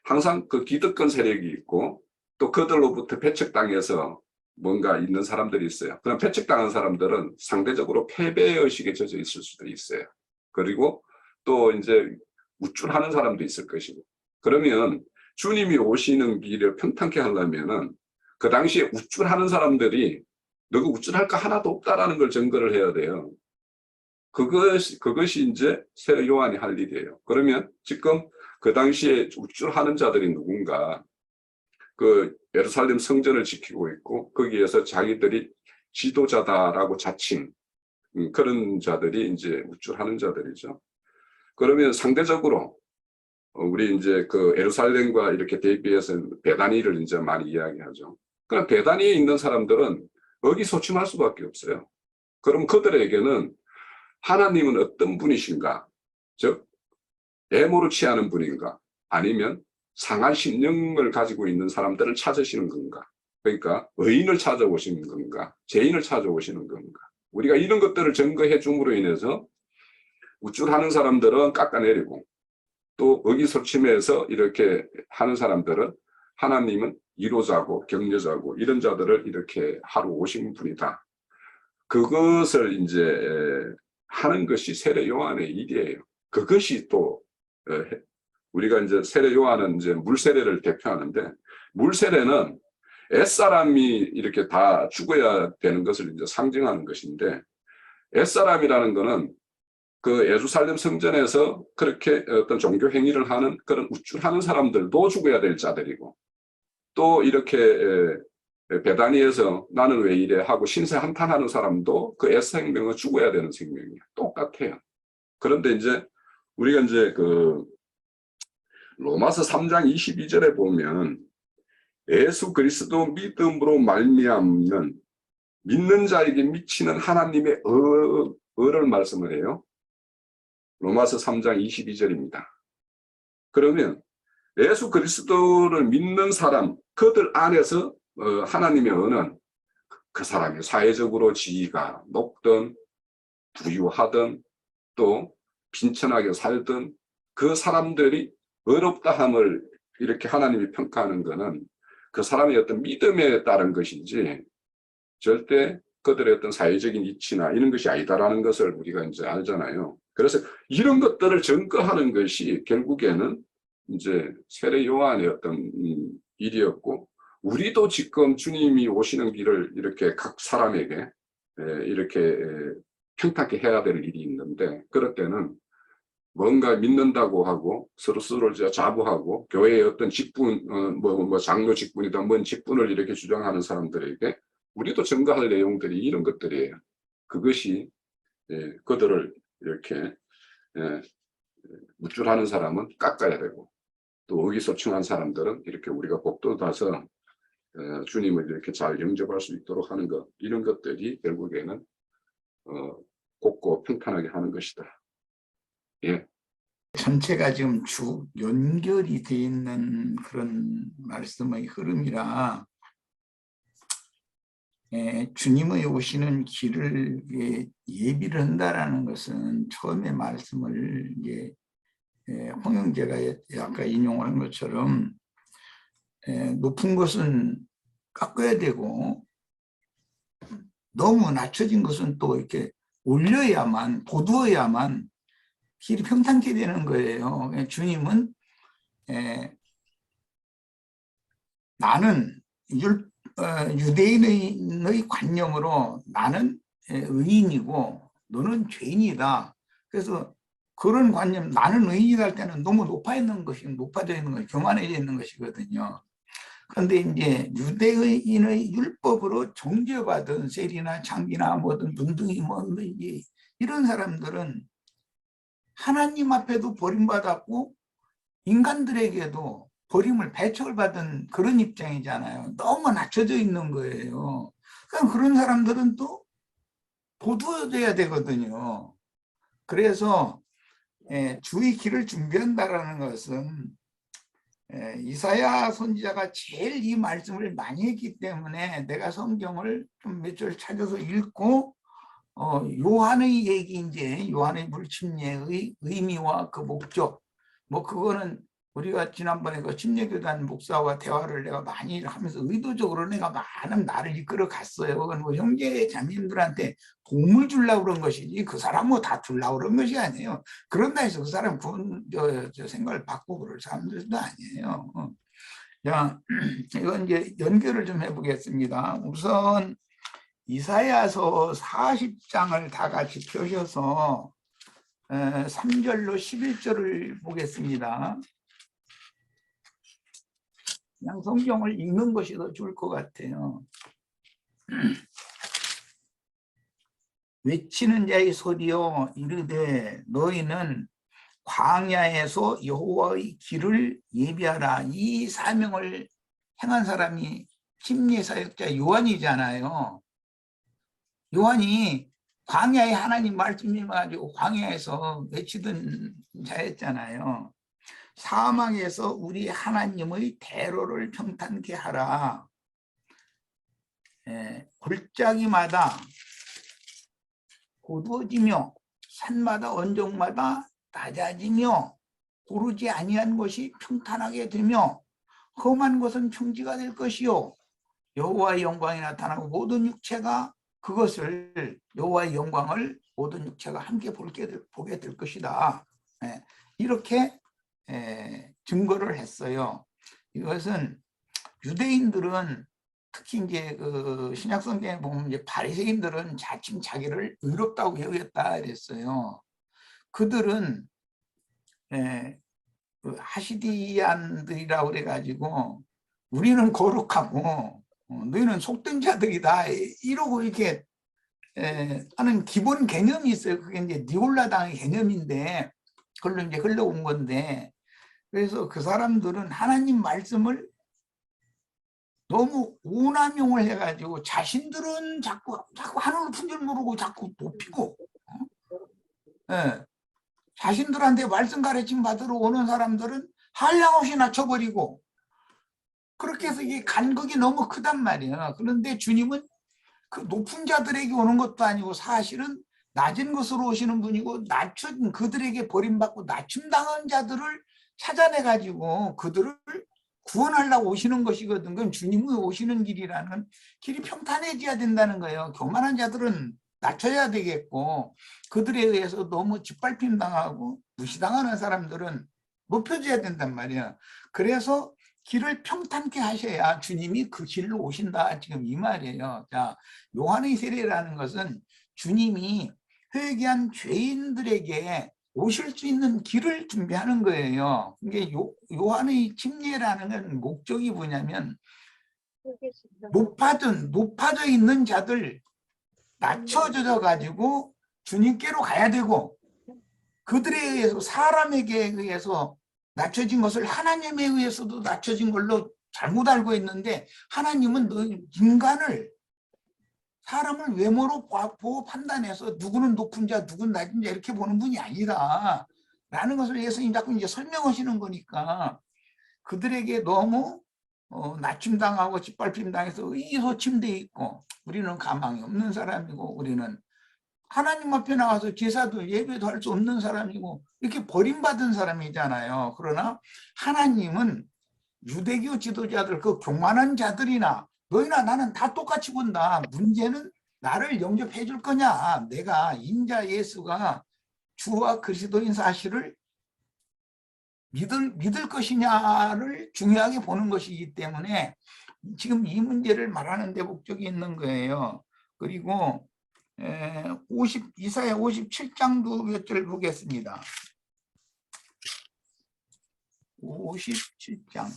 항상 그 기득권 세력이 있고 또 그들로부터 배척당해서 뭔가 있는 사람들이 있어요. 그럼 배척당한 사람들은 상대적으로 패배의식에 젖어 있을 수도 있어요. 그리고 또 이제 우쭐하는 사람도 있을 것이고. 그러면 주님이 오시는 길을 평탄케 하려면은 그 당시에 우쭐하는 사람들이 너가 우쭐할 거 하나도 없다라는 걸 증거를 해야 돼요. 그것이 이제 세례 요한이 할 일이에요. 그러면 지금 그 당시에 우쭐하는 자들이 누군가 그 예루살렘 성전을 지키고 있고 거기에서 자기들이 지도자다라고 자칭 그런 자들이 이제 우쭐하는 자들이죠. 그러면 상대적으로 우리 이제 그 예루살렘과 이렇게 대비해서 베다니를 이제 많이 이야기하죠. 그럼 베다니에 있는 사람들은 의기소침할 수밖에 없어요. 그럼 그들에게는 하나님은 어떤 분이신가? 즉 애모로 취하는 분인가? 아니면 상한 심령을 가지고 있는 사람들을 찾으시는 건가? 그러니까 의인을 찾아오시는 건가? 죄인을 찾아오시는 건가? 우리가 이런 것들을 증거해 줌으로 인해서 우쭐하는 사람들은 깎아내리고 또 의기소침해서 이렇게 하는 사람들은 하나님은 이로자고 격려자고 이런 자들을 이렇게 하러 오신 분이다. 그것을 이제 하는 것이 세례 요한의 일이에요. 그것이 또 우리가 이제 세례 요한은 이제 물세례를 대표하는데 물세례는 옛사람이 이렇게 다 죽어야 되는 것을 이제 상징하는 것인데 옛사람이라는 거는 그 예루살렘 성전에서 그렇게 어떤 종교 행위를 하는 그런 우쭐하는 사람들도 죽어야 될 자들이고 또 이렇게 베다니에서 나는 왜 이래 하고 신세 한탄하는 사람도 그 옛 생명은 죽어야 되는 생명이야. 똑같아요. 그런데 이제 우리가 이제 그 로마서 3장 22절에 보면 예수 그리스도 믿음으로 말미암는 믿는 자에게 미치는 하나님의 의를 말씀을 해요. 로마서 3장 22절입니다. 그러면 예수 그리스도를 믿는 사람 그들 안에서 하나님의 의는 그 사람이 사회적으로 지위가 높든 부유하든 또 빈천하게 살든 그 사람들이 어렵다 함을 이렇게 하나님이 평가하는 것은 그 사람의 어떤 믿음에 따른 것이지 절대 그들의 어떤 사회적인 이치나 이런 것이 아니다라는 것을 우리가 이제 알잖아요. 그래서 이런 것들을 점거하는 것이 결국에는 이제 세례 요한의 어떤 일이었고, 우리도 지금 주님이 오시는 길을 이렇게 각 사람에게 이렇게 평탄케 해야 될 일이 있는데, 그럴 때는 뭔가 믿는다고 하고 서로를 자부하고 교회의 어떤 직분, 뭐 장로 직분이다 뭔 직분을 이렇게 주장하는 사람들에게 우리도 증거할 내용들이 이런 것들이에요. 그것이 그들을 이렇게 무줄하는 사람은 깎아야 되고, 또 의기소침한 사람들은 이렇게 우리가 복돋아서 주님을 이렇게 잘 영접할 수 있도록 하는 것, 이런 것들이 결국에는 곱고 평탄하게 하는 것이다. 예. 전체가 지금 쭉 연결이 돼 있는 그런 말씀의 흐름이라 주님의 오시는 길을 예비를 한다라는 것은 처음에 말씀을 홍 형제가 아까 인용한 것처럼 높은 것은 깎아야 되고 너무 낮춰진 것은 또 이렇게 올려야만, 보두어야만 길이 평탄케 되는 거예요. 주님은 나는 유대인의 관념으로 나는 의인이고 너는 죄인이다. 그래서 그런 관념, 나는 의인이다 할 때는 너무 높아져 있는 것이 교만해져 있는 것이거든요. 그런데 이제 유대인의 율법으로 정죄받은 세리나 창기나 뭐든 눈둥이 뭐 이런 사람들은 하나님 앞에도 버림받았고 인간들에게도 버림을 배척을 받은 그런 입장이잖아요. 너무 낮춰져 있는 거예요. 그런 사람들은 또 보도돼야 되거든요. 그래서 주의 길을 준비한다라는 것은 이사야 선지자가 제일 이 말씀을 많이 했기 때문에 내가 성경을 좀 몇 절 찾아서 읽고 요한의 얘기, 이제 요한의 불침례의 의미와 그 목적, 뭐 그거는 우리가 지난번에 그 침례교단 목사와 대화를 내가 많이 하면서 의도적으로 내가 많은 나를 이끌어 갔어요. 그건 뭐 형제 자매님들한테 도움을 주려고 그런 것이지 그 사람 뭐 다 주려고 그런 것이 아니에요. 그런다 해서 그 사람 저 생각을 바꾸고 그럴 사람들도 아니에요. 자, 이건 이제 연결을 좀 해보겠습니다. 우선 이사야서 40장을 다 같이 펴셔서 3절로 11절을 보겠습니다. 그냥 성경을 읽는 것이 더 좋을 것 같아요. 외치는 자의 소리여 이르되 너희는 광야에서 여호와의 길을 예비하라. 이 사명을 행한 사람이 침례사역자 요한이잖아요. 요한이 광야에 하나님 말씀이 가지고 광야에서 외치던 자였잖아요. 사막에서 우리 하나님의 대로를 평탄케 하라. 골짜기마다 고두어지며 산마다 언덕마다 낮아지며 고르지 아니한 것이 평탄하게 되며 험한 것은 평지가 될 것이요 여호와의 영광이 나타나고 모든 육체가 그것을 여호와의 영광을 모든 육체가 함께 보게 될 것이다. 이렇게 증거를 했어요. 이것은 유대인들은 특히 이제 그 신약 성경에 보면 이제 바리새인들은 자칭 자기를 의롭다고 여겼다 그랬어요. 그들은 그 하시디안들이라고 그래가지고 우리는 거룩하고 너희는 속된 자들이다 이러고 이렇게 하는 기본 개념이 있어요. 그게 이제 니골라당의 개념인데 그걸로 이제 흘러온 건데, 그래서 그 사람들은 하나님 말씀을 너무 오남용을 해가지고 자신들은 자꾸 하늘 높은 줄 모르고 자꾸 높이고 자신들한테 말씀 가르침 받으러 오는 사람들은 한량없이 낮춰버리고 그렇게 해서 이게 간극이 너무 크단 말이에요. 그런데 주님은 그 높은 자들에게 오는 것도 아니고 사실은 낮은 것으로 오시는 분이고 낮춘 그들에게 버림받고 낮춤당한 자들을 찾아내 가지고 그들을 구원하려고 오시는 것이거든. 그럼 주님이 오시는 길이라는 길이 평탄해져야 된다는 거예요. 교만한 자들은 낮춰야 되겠고 그들에 의해서 너무 짓밟힘 당하고 무시당하는 사람들은 높여줘야 된단 말이야. 그래서 길을 평탄케 하셔야 주님이 그 길로 오신다. 지금 이 말이에요. 자, 요한의 세례라는 것은 주님이 회개한 죄인들에게 오실 수 있는 길을 준비하는 거예요. 이게 요한의 침례라는 건 목적이 뭐냐면 높아져 있는 자들 낮춰져 가지고 주님께로 가야 되고 그들에 의해서 사람에게 의해서 낮춰진 것을 하나님에 의해서도 낮춰진 걸로 잘못 알고 있는데 하나님은 인간을 사람을 외모로 보고 판단해서 누구는 높은 자, 누구는 낮은 자 이렇게 보는 분이 아니다. 라는 것을 예수님 자꾸 이제 설명하시는 거니까 그들에게 너무 낮춤당하고 짓밟힘당해서 의소침돼 있고 우리는 가망이 없는 사람이고 우리는 하나님 앞에 나와서 제사도 예배도 할 수 없는 사람이고 이렇게 버림받은 사람이잖아요. 그러나 하나님은 유대교 지도자들 그 교만한 자들이나 너희나 나는 다 똑같이 본다. 문제는 나를 영접해 줄 거냐. 내가 인자 예수가 주와 그리스도인 사실을 믿을 것이냐를 중요하게 보는 것이기 때문에 지금 이 문제를 말하는 데 목적이 있는 거예요. 그리고 이사야 57장도 몇 절 보겠습니다. 57장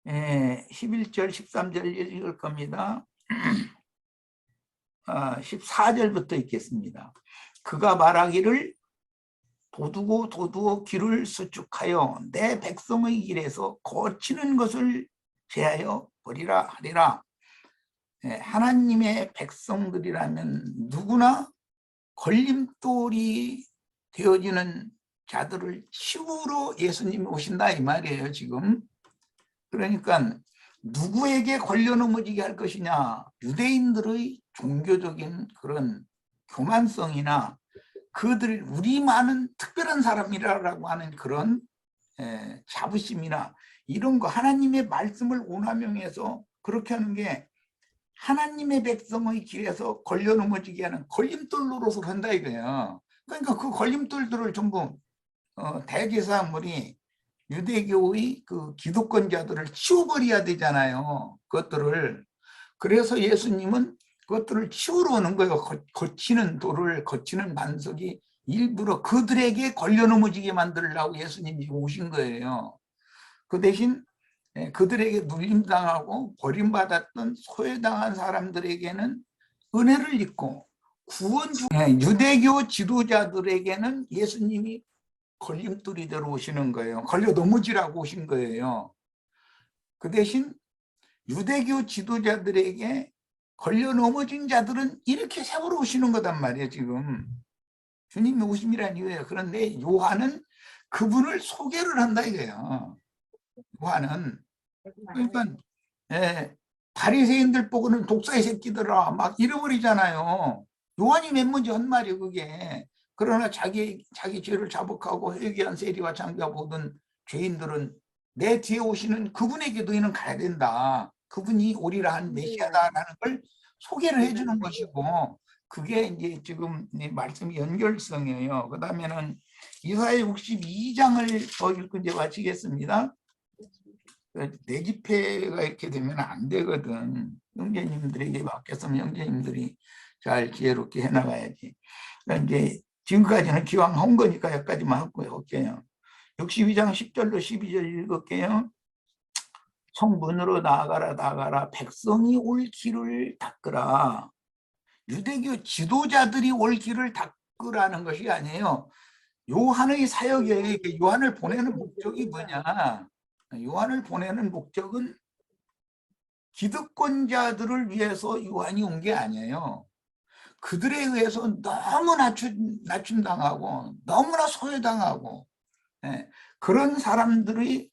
11절 13절 읽을 겁니다. 14절부터 읽겠습니다. 그가 말하기를 도두고 길을 수축하여 내 백성의 길에서 거치는 것을 제하여 버리라 하리라. 하나님의 백성들이라면 누구나 걸림돌이 되어지는 자들을 치우러 예수님이 오신다 이 말이에요. 지금 그러니까 누구에게 걸려 넘어지게 할 것이냐. 유대인들의 종교적인 그런 교만성이나 그들 우리만은 특별한 사람이라고 하는 그런 자부심이나 이런 거 하나님의 말씀을 오남용해서 그렇게 하는 게 하나님의 백성의 길에서 걸려 넘어지게 하는 걸림돌 노릇을 한다 이거예요. 그러니까 그 걸림돌들을 전부 대제사장물이 유대교의 그 기득권자들을 치워버려야 되잖아요. 그것들을. 그래서 예수님은 그것들을 치우러 오는 거예요. 거치는 돌을 거치는 반석이 일부러 그들에게 걸려 넘어지게 만들려고 예수님이 오신 거예요. 그 대신 그들에게 눌림당하고 버림받았던 소외당한 사람들에게는 은혜를 입고 구원 중 유대교 지도자들에게는 예수님이 걸림돌이 되러 오시는 거예요. 걸려 넘어지라고 오신 거예요. 그 대신 유대교 지도자들에게 걸려 넘어진 자들은 이렇게 세우러 오시는 거단 말이에요. 지금 주님이 오심이란 이유예요. 그런데 요한은 그분을 소개를 한다 이거예요. 요한은 그러니까 바리새인들 보고는 독사의 새끼들아 막 잃어버리잖아요. 요한이 맨 먼저 한 말이에요. 그게. 그러나 자기 죄를 자복하고 회개한 세리와 장자 모든 죄인들은 내 뒤에 오시는 그분에게 너희는 가야 된다. 그분이 오리라 한 메시아다라는 걸 소개를 해주는 것이고 그게 이제 지금 말씀 연결성이에요. 그 다음에는 이사야 62장을 더 읽고 이제 마치겠습니다. 내 집회가 이렇게 되면 안 되거든. 형제님들에게 맡겼으면 형제님들이 잘 지혜롭게 해나가야지. 그러니까 이제 지금까지는 기왕 한 거니까 여기까지만 하고 올게요. 62장 10절로 12절 읽을게요. 성문으로 나아가라 백성이 올 길을 닦으라. 유대교 지도자들이 올 길을 닦으라는 것이 아니에요. 요한의 사역이에요. 요한을 보내는 목적이 뭐냐. 요한을 보내는 목적은 기득권자들을 위해서 요한이 온 게 아니에요. 그들에 의해서 너무 낮춤당하고 너무나 소외당하고 그런 사람들이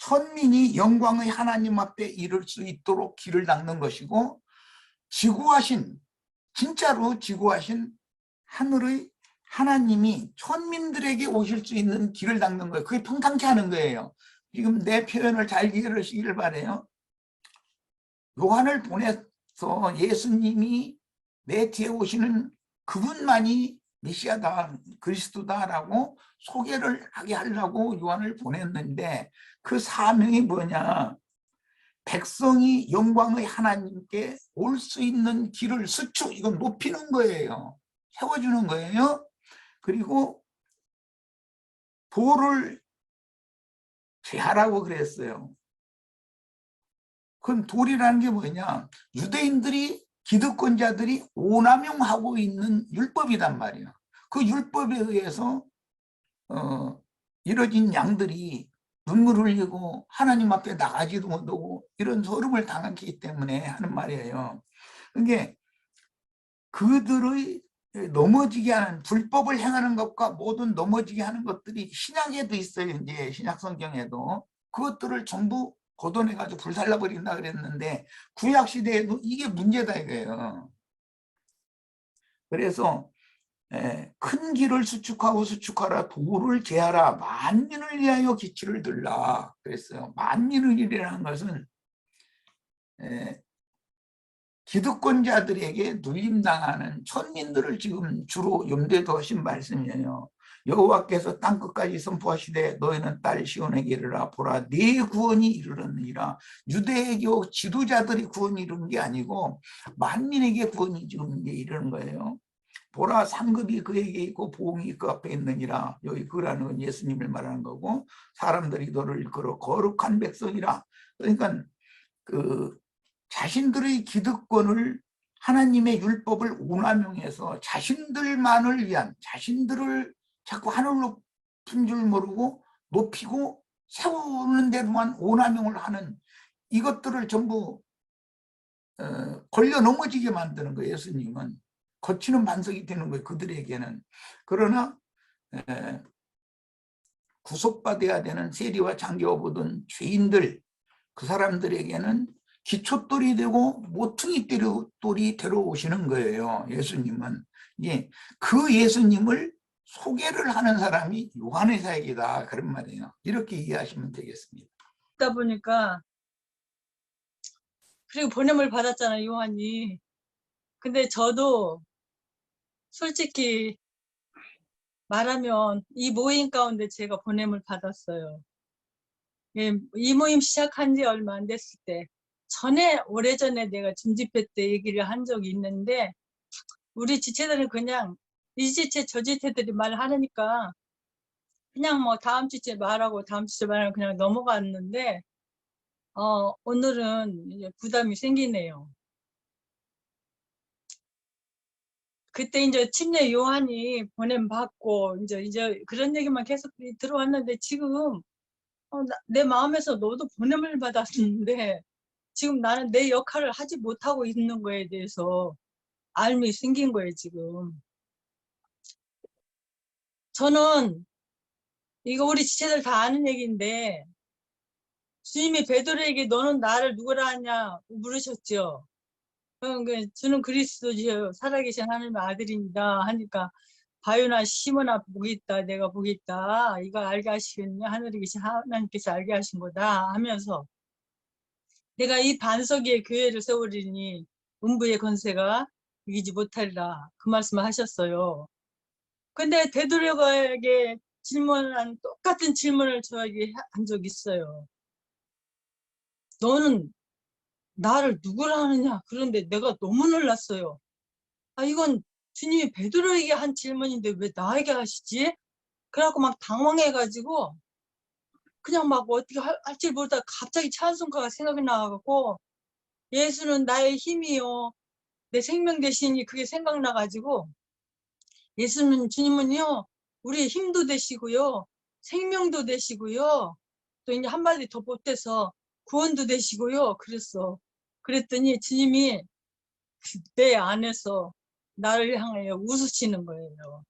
천민이 영광의 하나님 앞에 이를 수 있도록 길을 닦는 것이고, 지구하신, 진짜로 지구하신 하늘의 하나님이 천민들에게 오실 수 있는 길을 닦는 거예요. 그게 평탄케 하는 거예요. 지금 내 표현을 잘 이해하시기를 바라요. 요한을 보내서 예수님이 내 뒤에 오시는 그분만이 메시아다, 그리스도다라고 소개를 하게 하려고 요한을 보냈는데, 그 사명이 뭐냐? 백성이 영광의 하나님께 올 수 있는 길을 수축, 이건 높이는 거예요. 세워주는 거예요. 그리고 돌을 제하라고 그랬어요. 그럼 돌이라는 게 뭐냐? 유대인들이, 기득권자들이 오남용하고 있는 율법이란 말이야. 그 율법에 의해서 이뤄진 양들이 눈물 흘리고 하나님 앞에 나가지도 못하고 이런 소름을 당하기 때문에 하는 말이에요. 그게 그들의 넘어지게 하는, 불법을 행하는 것과 모든 넘어지게 하는 것들이 신약에도 있어요. 이제 신약 성경에도 그것들을 전부 걷어내가지고 불살라버린다 그랬는데, 구약 시대에도 이게 문제다 이거예요. 그래서 큰 길을 수축하고 수축하라, 돌을 제하라, 만민을 위하여 기치를 들라 그랬어요. 만민을 위하라는 것은 기득권자들에게 눌림당하는 천민들을 지금 주로 염두에 두신 말씀이에요. 여호와께서 땅끝까지 선포하시되 너희는 딸 시온에게 이르라. 보라, 네 구원이 이르렀느니라. 유대교 지도자들이 구원이 이르는 게 아니고 만민에게 구원이 지금 이제 이르는 거예요. 보라, 상급이 그에게 있고 보응이 그 앞에 있느니라. 여기 그라는 건 예수님을 말하는 거고, 사람들이 너를 일컬어 거룩한 백성이라. 그러니까 그 자신들의 기득권을, 하나님의 율법을 오남용해서 자신들만을 위한, 자신들을 자꾸 하늘 높은 줄 모르고 높이고 세우는 데로만 오남용을 하는, 이것들을 전부 걸려 넘어지게 만드는 거예요. 예수님은 거치는 반석이 되는 거예요, 그들에게는. 그러나 구속받아야 되는 세리와 장교와 보던 죄인들, 그 사람들에게는 기초돌이 되고 모퉁이 돌이 되러 오시는 거예요. 예수님은. 예, 그 예수님을 소개를 하는 사람이 요한의 사역이다, 그런 말이에요. 이렇게 이해하시면 되겠습니다. 그러다 보니까, 그리고 보냄을 받았잖아요, 요한이. 근데 저도 솔직히 말하면 이 모임 가운데 제가 보냄을 받았어요. 예, 이 모임 시작한 지 얼마 안 됐을 때, 오래전에 내가 중집회 때 얘기를 한 적이 있는데, 우리 지체들은 그냥 이 지체 저 지체들이 말하니까 그냥 뭐 다음 주째 말하고 다음 주째 말하고 그냥 넘어갔는데, 오늘은 이제 부담이 생기네요. 그때 이제 침례 요한이 보냄 받고 이제 그런 얘기만 계속 들어왔는데, 지금 내 마음에서 너도 보냄을 받았는데 지금 나는 내 역할을 하지 못하고 있는 거에 대해서 알미 생긴 거예요, 지금. 저는 이거 우리 지체들 다 아는 얘기인데, 주님이 베드로에게 너는 나를 누구라 하냐 물으셨죠. 저는 그리스도지요 살아계신 하나님의 아들입니다 하니까, 바요나 시몬아 복이 있다, 내가 복이 있다, 이거 알게 하시겠냐, 하늘에 계신 하나님께서 알게 하신 거다 하면서, 내가 이 반석 위에 교회를 세우리니 음부의 권세가 이기지 못하리라, 그 말씀을 하셨어요. 근데 베드로에게 똑같은 질문을 저에게 한 적이 있어요. 너는 나를 누구라 하느냐? 그런데 내가 너무 놀랐어요. 이건 주님이 베드로에게 한 질문인데 왜 나에게 하시지? 그래갖고 막 당황해가지고 그냥 막 어떻게 할지 모르다가 갑자기 찬송가가 생각이 나갖고, 예수는 나의 힘이요 내 생명 되시니, 그게 생각나가지고, 주님은요 우리의 힘도 되시고요 생명도 되시고요, 또 이제 한마디 더 보태서 구원도 되시고요 그랬더니 주님이 내 안에서 나를 향하여 웃으시는 거예요.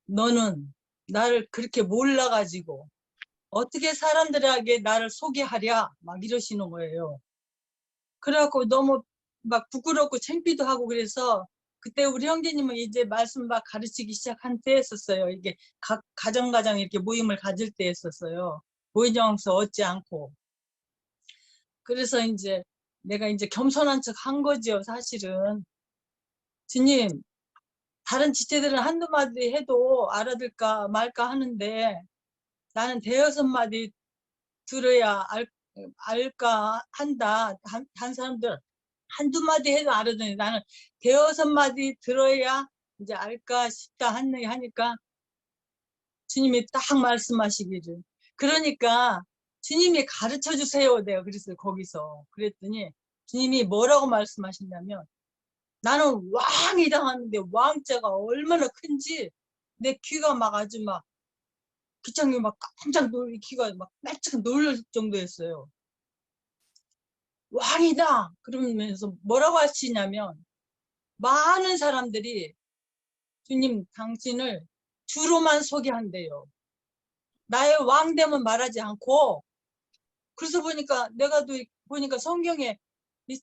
너는 나를 그렇게 몰라가지고 어떻게 사람들에게 나를 소개하랴 막 이러시는 거예요. 그래갖고 너무 막 부끄럽고 창피도 하고 그래서 그때 우리 형제님은 이제 말씀 막 가르치기 시작한 때였었어요. 이게 가정 이렇게 모임을 가질 때였었어요. 모임장소 얻지 않고. 그래서 이제 내가 이제 겸손한 척 한 거죠, 사실은. 주님, 다른 지체들은 한두 마디 해도 알아들까 말까 하는데 나는 대여섯 마디 들어야 알까 한다. 단 사람들 한두 마디 해도 알아듣니 나는 대여섯 마디 들어야 이제 알까 싶다 하니까 주님이 딱 말씀하시기를. 그러니까 주님이 가르쳐 주세요. 내가 그랬어요. 거기서. 그랬더니 주님이 뭐라고 말씀하신다면 나는 왕이 당하는데 왕자가 얼마나 큰지 내 귀가 막 아주 막 기창이 막 깜짝 귀가 막 깜짝 놀랄 정도였어요. 왕이다! 그러면서 뭐라고 하시냐면 많은 사람들이 주님 당신을 주로만 소개한대요. 나의 왕됨은 말하지 않고 그래서 보니까 내가 보니까 성경에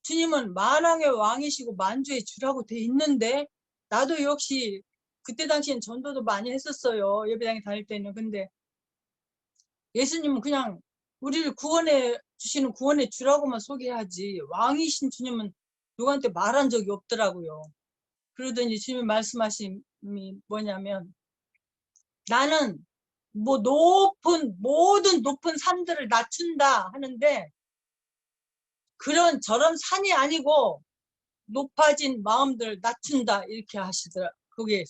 주님은 만왕의 왕이시고 만주의 주라고 돼 있는데 나도 역시 그때 당시엔 전도도 많이 했었어요. 예배당에 다닐 때는. 근데 예수님은 그냥 우리를 구원해 주시는 구원의 주라고만 소개하지 왕이신 주님은 누구한테 말한 적이 없더라고요. 그러더니 주님이 말씀하심이 뭐냐면 나는 뭐 모든 높은 산들을 낮춘다 하는데 그런 저런 산이 아니고 높아진 마음들 낮춘다 이렇게 하시더라. 그게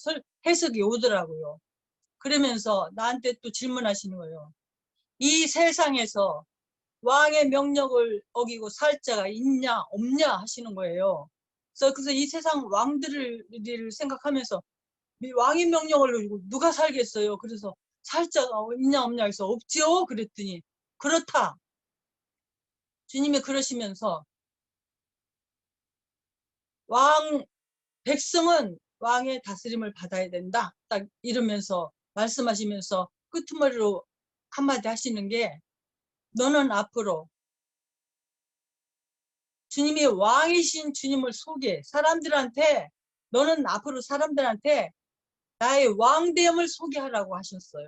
해석이 오더라고요. 그러면서 나한테 또 질문하시는 거예요. 이 세상에서 왕의 명령을 어기고 살 자가 있냐 없냐 하시는 거예요. 그래서 이 세상 왕들을 생각하면서 왕의 명령을 어기고 누가 살겠어요. 그래서 살 자가 있냐 없냐 해서 없지요. 그랬더니 그렇다. 주님이 그러시면서 백성은 왕의 다스림을 받아야 된다. 딱 이러면서 말씀하시면서 끄트머리로 한마디 하시는 게 너는 앞으로 주님이 왕이신 주님을 사람들한테 너는 앞으로 사람들한테 나의 왕됨을 소개하라고 하셨어요.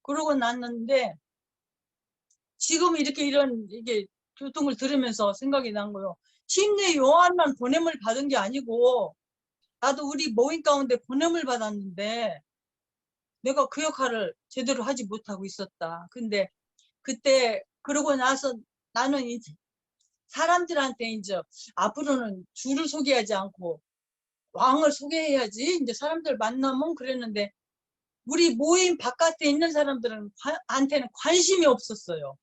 그러고 났는데 지금 이게 교통을 들으면서 생각이 난 거예요. 침례 요한만 보냄을 받은 게 아니고 나도 우리 모임 가운데 보냄을 받았는데 내가 그 역할을 제대로 하지 못하고 있었다. 근데 그때 그러고 나서 나는 이제 사람들한테 이제 앞으로는 주를 소개하지 않고 왕을 소개해야지 이제 사람들 만나면 그랬는데 우리 모임 바깥에 있는 사람들은 한테는 관심이 없었어요.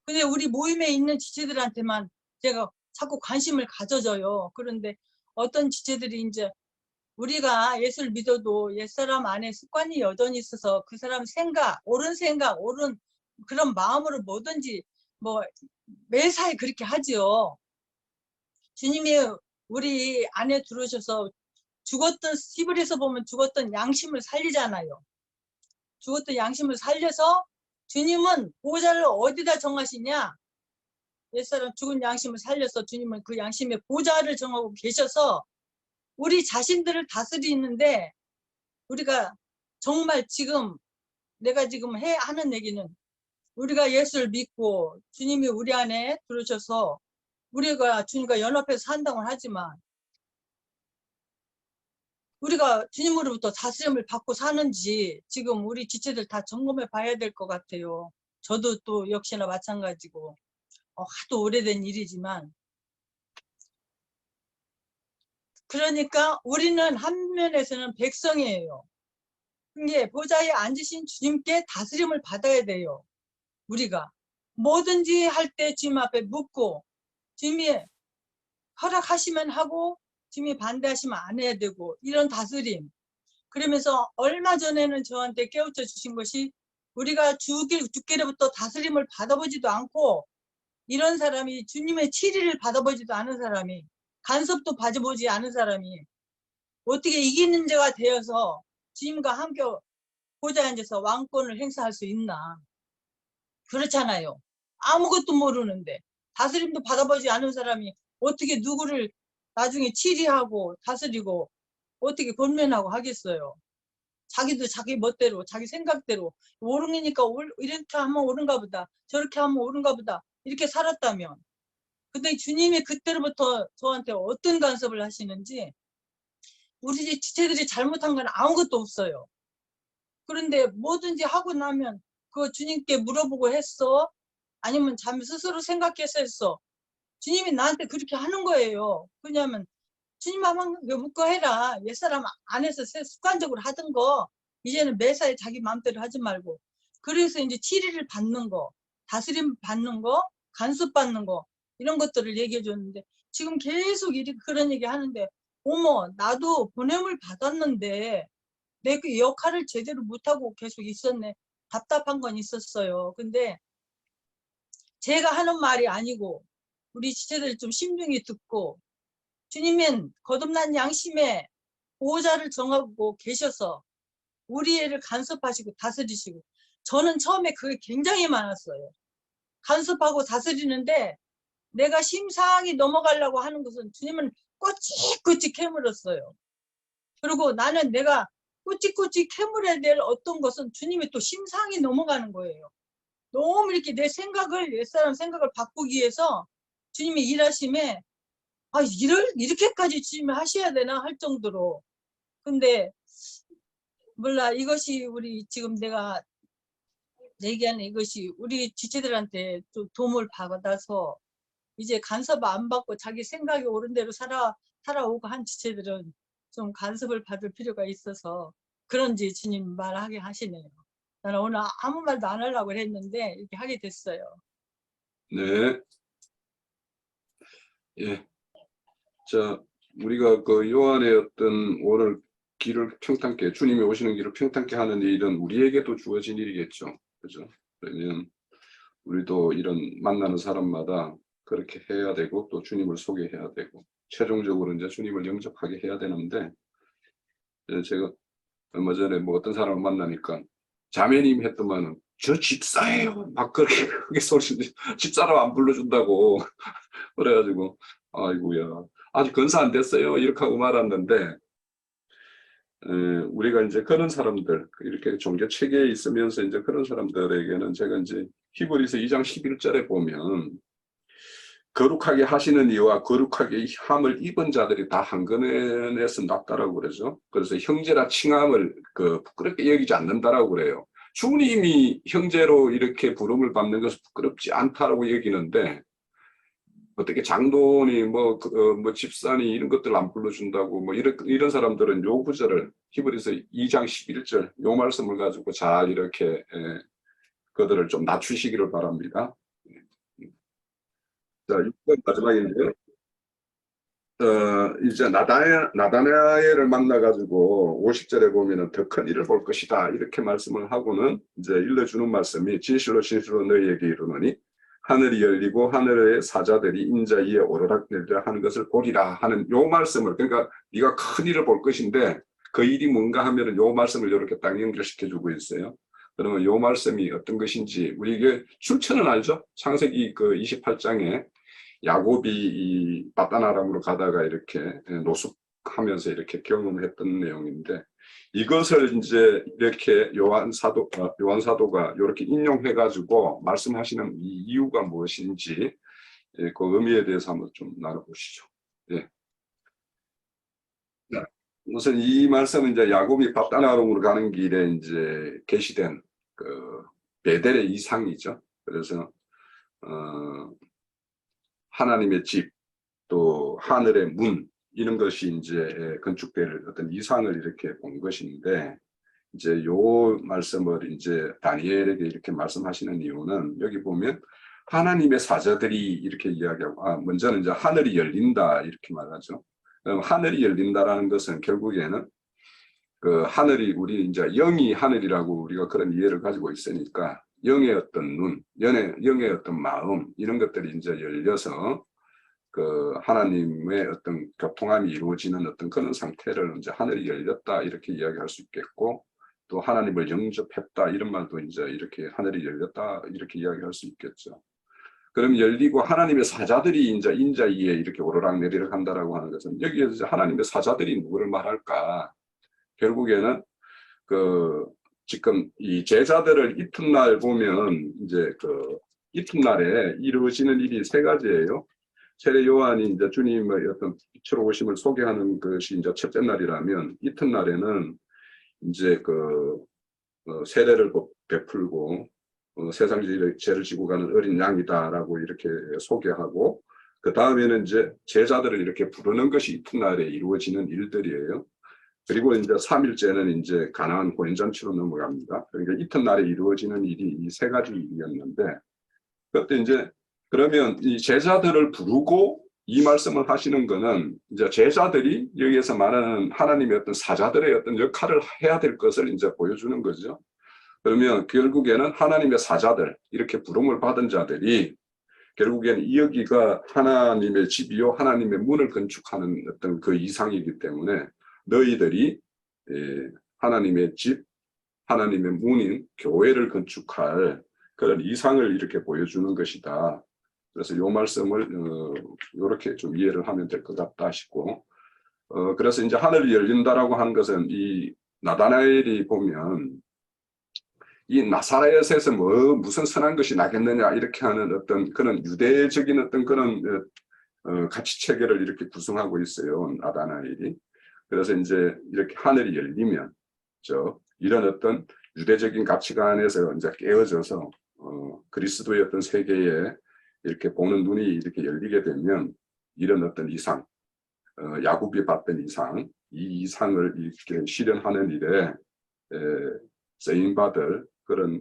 근데 우리 모임에 있는 지체들한테만 제가 자꾸 관심을 가져줘요. 그런데 어떤 지체들이 이제 우리가 예수를 믿어도 옛사람 안에 습관이 여전히 있어서 그 사람 옳은 그런 마음으로 뭐든지 뭐 매사에 그렇게 하지요. 주님이 우리 안에 들어오셔서 히브리서 보면 죽었던 양심을 살리잖아요. 죽었던 양심을 살려서 주님은 보좌를 어디다 정하시냐? 옛사람 죽은 양심을 살려서 주님은 그 양심의 보좌를 정하고 계셔서 우리 자신들을 다스리는데 우리가 정말 내가 지금 하는 얘기는 우리가 예수를 믿고 주님이 우리 안에 들어오셔서 우리가 주님과 연합해서 산다고 하지만 우리가 주님으로부터 다스림을 받고 사는지 지금 우리 지체들 다 점검해 봐야 될 것 같아요. 저도 또 역시나 마찬가지고 하도 오래된 일이지만 그러니까 우리는 한 면에서는 백성이에요. 이게 보좌에 앉으신 주님께 다스림을 받아야 돼요. 우리가 뭐든지 할 때 주님 앞에 묻고 주님이 허락하시면 하고 주님이 반대하시면 안 해야 되고 이런 다스림. 그러면서 얼마 전에는 저한테 깨우쳐 주신 것이 우리가 주께로부터 다스림을 받아보지도 않고 이런 사람이 주님의 치리를 받아보지도 않은 사람이 간섭도 받아보지 않은 사람이 어떻게 이기는 자가 되어서 주님과 함께 보좌에 앉아서 왕권을 행사할 수 있나. 그렇잖아요. 아무것도 모르는데 다스림도 받아보지 않은 사람이 어떻게 누구를 나중에 치리하고 다스리고 어떻게 권면하고 하겠어요. 자기도 자기 멋대로 자기 생각대로 오른이니까 이렇게 하면 옳은가 보다 저렇게 하면 옳은가 보다 이렇게 살았다면, 근데 주님이 그때로부터 저한테 어떤 간섭을 하시는지, 우리 집 지체들이 잘못한 건 아무것도 없어요. 그런데 뭐든지 하고 나면 그거 주님께 물어보고 했어? 아니면 자기 스스로 생각해서 했어? 주님이 나한테 그렇게 하는 거예요. 왜냐하면 주님 한번 묻고 해라. 옛사람 안에서 습관적으로 하던 거 이제는 매사에 자기 마음대로 하지 말고. 그래서 이제 치리를 받는 거, 다스림 받는 거, 간섭 받는 거 이런 것들을 얘기해 줬는데, 지금 계속 이렇게 그런 얘기 하는데, 어머 나도 보냄을 받았는데 내 그 역할을 제대로 못하고 계속 있었네. 답답한 건 있었어요. 근데 제가 하는 말이 아니고 우리 지체들 좀 신중히 듣고, 주님은 거듭난 양심에 보호자를 정하고 계셔서 우리 애를 간섭하시고 다스리시고, 저는 처음에 그게 굉장히 많았어요. 간섭하고 다스리는데 내가 심상히 넘어가려고 하는 것은 주님은 꼬치꼬치 캐물었어요. 그리고 나는 내가 꼬치꼬치 캐물어야 될 어떤 것은 주님이 또 심상히 넘어가는 거예요. 너무 이렇게 내 생각을, 옛사람 생각을 바꾸기 위해서 주님이 일하심에, 아, 이렇게까지 주님이 하셔야 되나 할 정도로. 근데 몰라, 이것이 우리 지금 내가 얘기하는 이것이 우리 지체들한테 또 도움을 받아서 이제 간섭 안 받고 자기 생각이 옳은 대로 살아오고 한 지체들은 좀 간섭을 받을 필요가 있어서 그런지 주님 말하게 하시네요. 나는 오늘 아무 말도 안 하려고 했는데 이렇게 하게 됐어요. 네. 예. 자, 우리가 그 요한의 어떤 오늘 길을 평탄케, 주님이 오시는 길을 평탄케 하는 일은 우리에게도 주어진 일이겠죠. 그죠? 그러면 우리도 이런 만나는 사람마다 그렇게 해야 되고, 또 주님을 소개해야 되고, 최종적으로 이제 주님을 영접하게 해야 되는데, 제가 얼마 전에 뭐 어떤 사람을 만나니까 자매님 했더만은 저 집사예요. 막 그렇게 크게 소리, 집사람 안 불러준다고. 그래가지고, 아이고야, 아직 건사 안 됐어요. 이렇게 하고 말았는데, 우리가 이제 그런 사람들, 이렇게 종교 체계에 있으면서 이제 그런 사람들에게는 제가 이제 히브리서 2장 11절에 보면, 거룩하게 하시는 이와 거룩하게 함을 입은 자들이 다 한 근원에서 났다라고 그러죠. 그래서 형제라 칭함을 부끄럽게 여기지 않는다라고 그래요. 주님이 형제로 이렇게 부름을 받는 것은 부끄럽지 않다라고 여기는데, 어떻게 장로니 뭐 집사니 이런 것들 안 불러준다고 뭐 이런 사람들은 요 구절을 히브리서 2장 11절 요 말씀을 가지고 잘 이렇게 그들을 좀 낮추시기를 바랍니다. 자, 6번 마지막인데요. 이제 나다나엘을 만나가지고 50절에 보면은 더 큰 일을 볼 것이다 이렇게 말씀을 하고는 이제 일러주는 말씀이, 진실로 진실로 너희에게 이르노니 하늘이 열리고 하늘의 사자들이 인자 위에 오르락내리락 하는 것을 보리라 하는 요 말씀을, 그러니까 네가 큰 일을 볼 것인데 그 일이 뭔가 하면은 요 말씀을 이렇게 딱 연결시켜 주고 있어요. 그러면 요 말씀이 어떤 것인지, 우리에게 출처는 알죠? 창세기 그 28장에 야곱이 이 바다나람으로 가다가 이렇게 노숙하면서 이렇게 경험했던 내용인데, 이것을 이제 이렇게 요한 사도가 이렇게 인용해가지고 말씀하시는 이 이유가 무엇인지, 그 의미에 대해서 한번 좀 나눠보시죠. 예. 우선 이 말씀은 이제 야곱이 바다나람으로 가는 길에 이제 계시된 그 베델의 이상이죠. 그래서 하나님의 집, 또 하늘의 문, 이런 것이 이제 건축될 어떤 이상을 이렇게 본 것인데, 이제 요 말씀을 이제 다니엘에게 이렇게 말씀하시는 이유는, 여기 보면 하나님의 사자들이 이렇게 이야기하고, 먼저는 이제 하늘이 열린다 이렇게 말하죠. 그럼 하늘이 열린다라는 것은 결국에는 그 하늘이, 우리 이제 영이 하늘이라고 우리가 그런 이해를 가지고 있으니까 영의 어떤 눈, 영의 어떤 마음, 이런 것들이 이제 열려서 그 하나님의 어떤 교통함이 이루어지는 어떤 그런 상태를 이제 하늘이 열렸다 이렇게 이야기할 수 있겠고, 또 하나님을 영접했다 이런 말도 이제 이렇게 하늘이 열렸다 이렇게 이야기할 수 있겠죠. 그럼 열리고 하나님의 사자들이 이제 인자 위에 이렇게 오르락 내리락 한다라고 하는 것은 여기에서 이제 하나님의 사자들이 누구를 말할까? 결국에는 그 지금 이 제자들을 이튿날 보면 이제 그 이튿날에 이루어지는 일이 세 가지예요. 세례 요한이 이제 주님의 어떤 빛으로 오심을 소개하는 것이 이제 첫째 날이라면 이튿날에는 이제 그 세례를 베풀고 세상 죄를 지고 가는 어린 양이다라고 이렇게 소개하고 그 다음에는 이제 제자들을 이렇게 부르는 것이 이튿날에 이루어지는 일들이에요. 그리고 이제 3일째는 이제 가나안 혼인잔치로 넘어갑니다. 그러니까 이튿날에 이루어지는 일이 이 세 가지 일이었는데 그때 이제 그러면 이 제자들을 부르고 이 말씀을 하시는 거는 이제 제자들이 여기에서 말하는 하나님의 어떤 사자들의 어떤 역할을 해야 될 것을 이제 보여주는 거죠. 그러면 결국에는 하나님의 사자들 이렇게 부름을 받은 자들이 결국에는 여기가 하나님의 집이요 하나님의 문을 건축하는 어떤 그 이상이기 때문에 너희들이 하나님의 집, 하나님의 문인 교회를 건축할 그런 이상을 이렇게 보여주는 것이다. 그래서 이 말씀을 이렇게 좀 이해를 하면 될 것 같다 싶고 그래서 이제 하늘이 열린다라고 하는 것은 이 나다나엘이 보면 이 나사렛에서 무슨 선한 것이 나겠느냐 이렇게 하는 어떤 그런 유대적인 어떤 그런 가치 체계를 이렇게 구성하고 있어요. 나다나엘이. 그래서 이제 이렇게 하늘이 열리면 이런 어떤 유대적인 가치관에서 이제 깨어져서 그리스도의 어떤 세계에 이렇게 보는 눈이 이렇게 열리게 되면 이런 어떤 이상, 야곱이 봤던 이상, 이 이상을 이렇게 실현하는 일에 쓰임받을 그런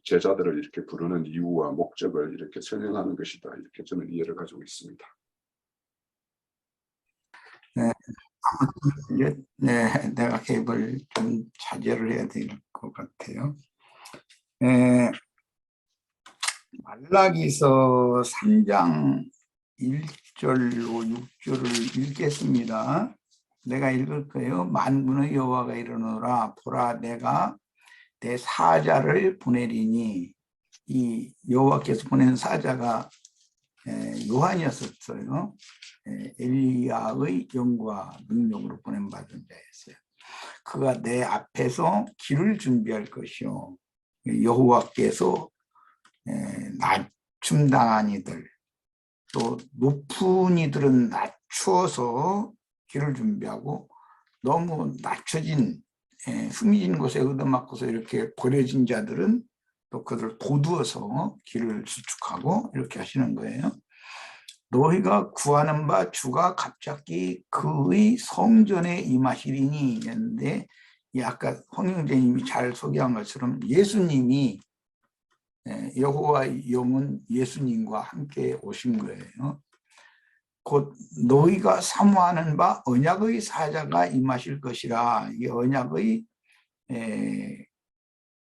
제자들을 이렇게 부르는 이유와 목적을 이렇게 설명하는 것이다. 이렇게 저는 이해를 가지고 있습니다. 네, 내가 앱을 좀 자제를 해야 될 것 같아요. 말라기서 3장 1절로 6절을 읽겠습니다. 내가 읽을 거예요. 만군의 여호와가 이르노라 보라 내가 내 사자를 보내리니 이 여호와께서 보낸 사자가 요한이었어요. 엘리야의 영과 능력으로 보낸받은 자였어요. 그가 내 앞에서 길을 준비할 것이요 여호와께서 낮춤당한 이들 또 높은 이들은 낮추어서 길을 준비하고 너무 낮춰진 숨진 곳에 얻어맞고서 이렇게 버려진 자들은 또 그들을 도두어서 길을 수축하고 이렇게 하시는 거예요. 너희가 구하는 바 주가 갑자기 그의 성전에 임하시리니 했는데 아까 홍영재님이 잘 소개한 것처럼 예수님이 여호와의 영은 예수님과 함께 오신 거예요. 곧 너희가 사모하는 바 언약의 사자가 임하실 것이라. 이게 언약의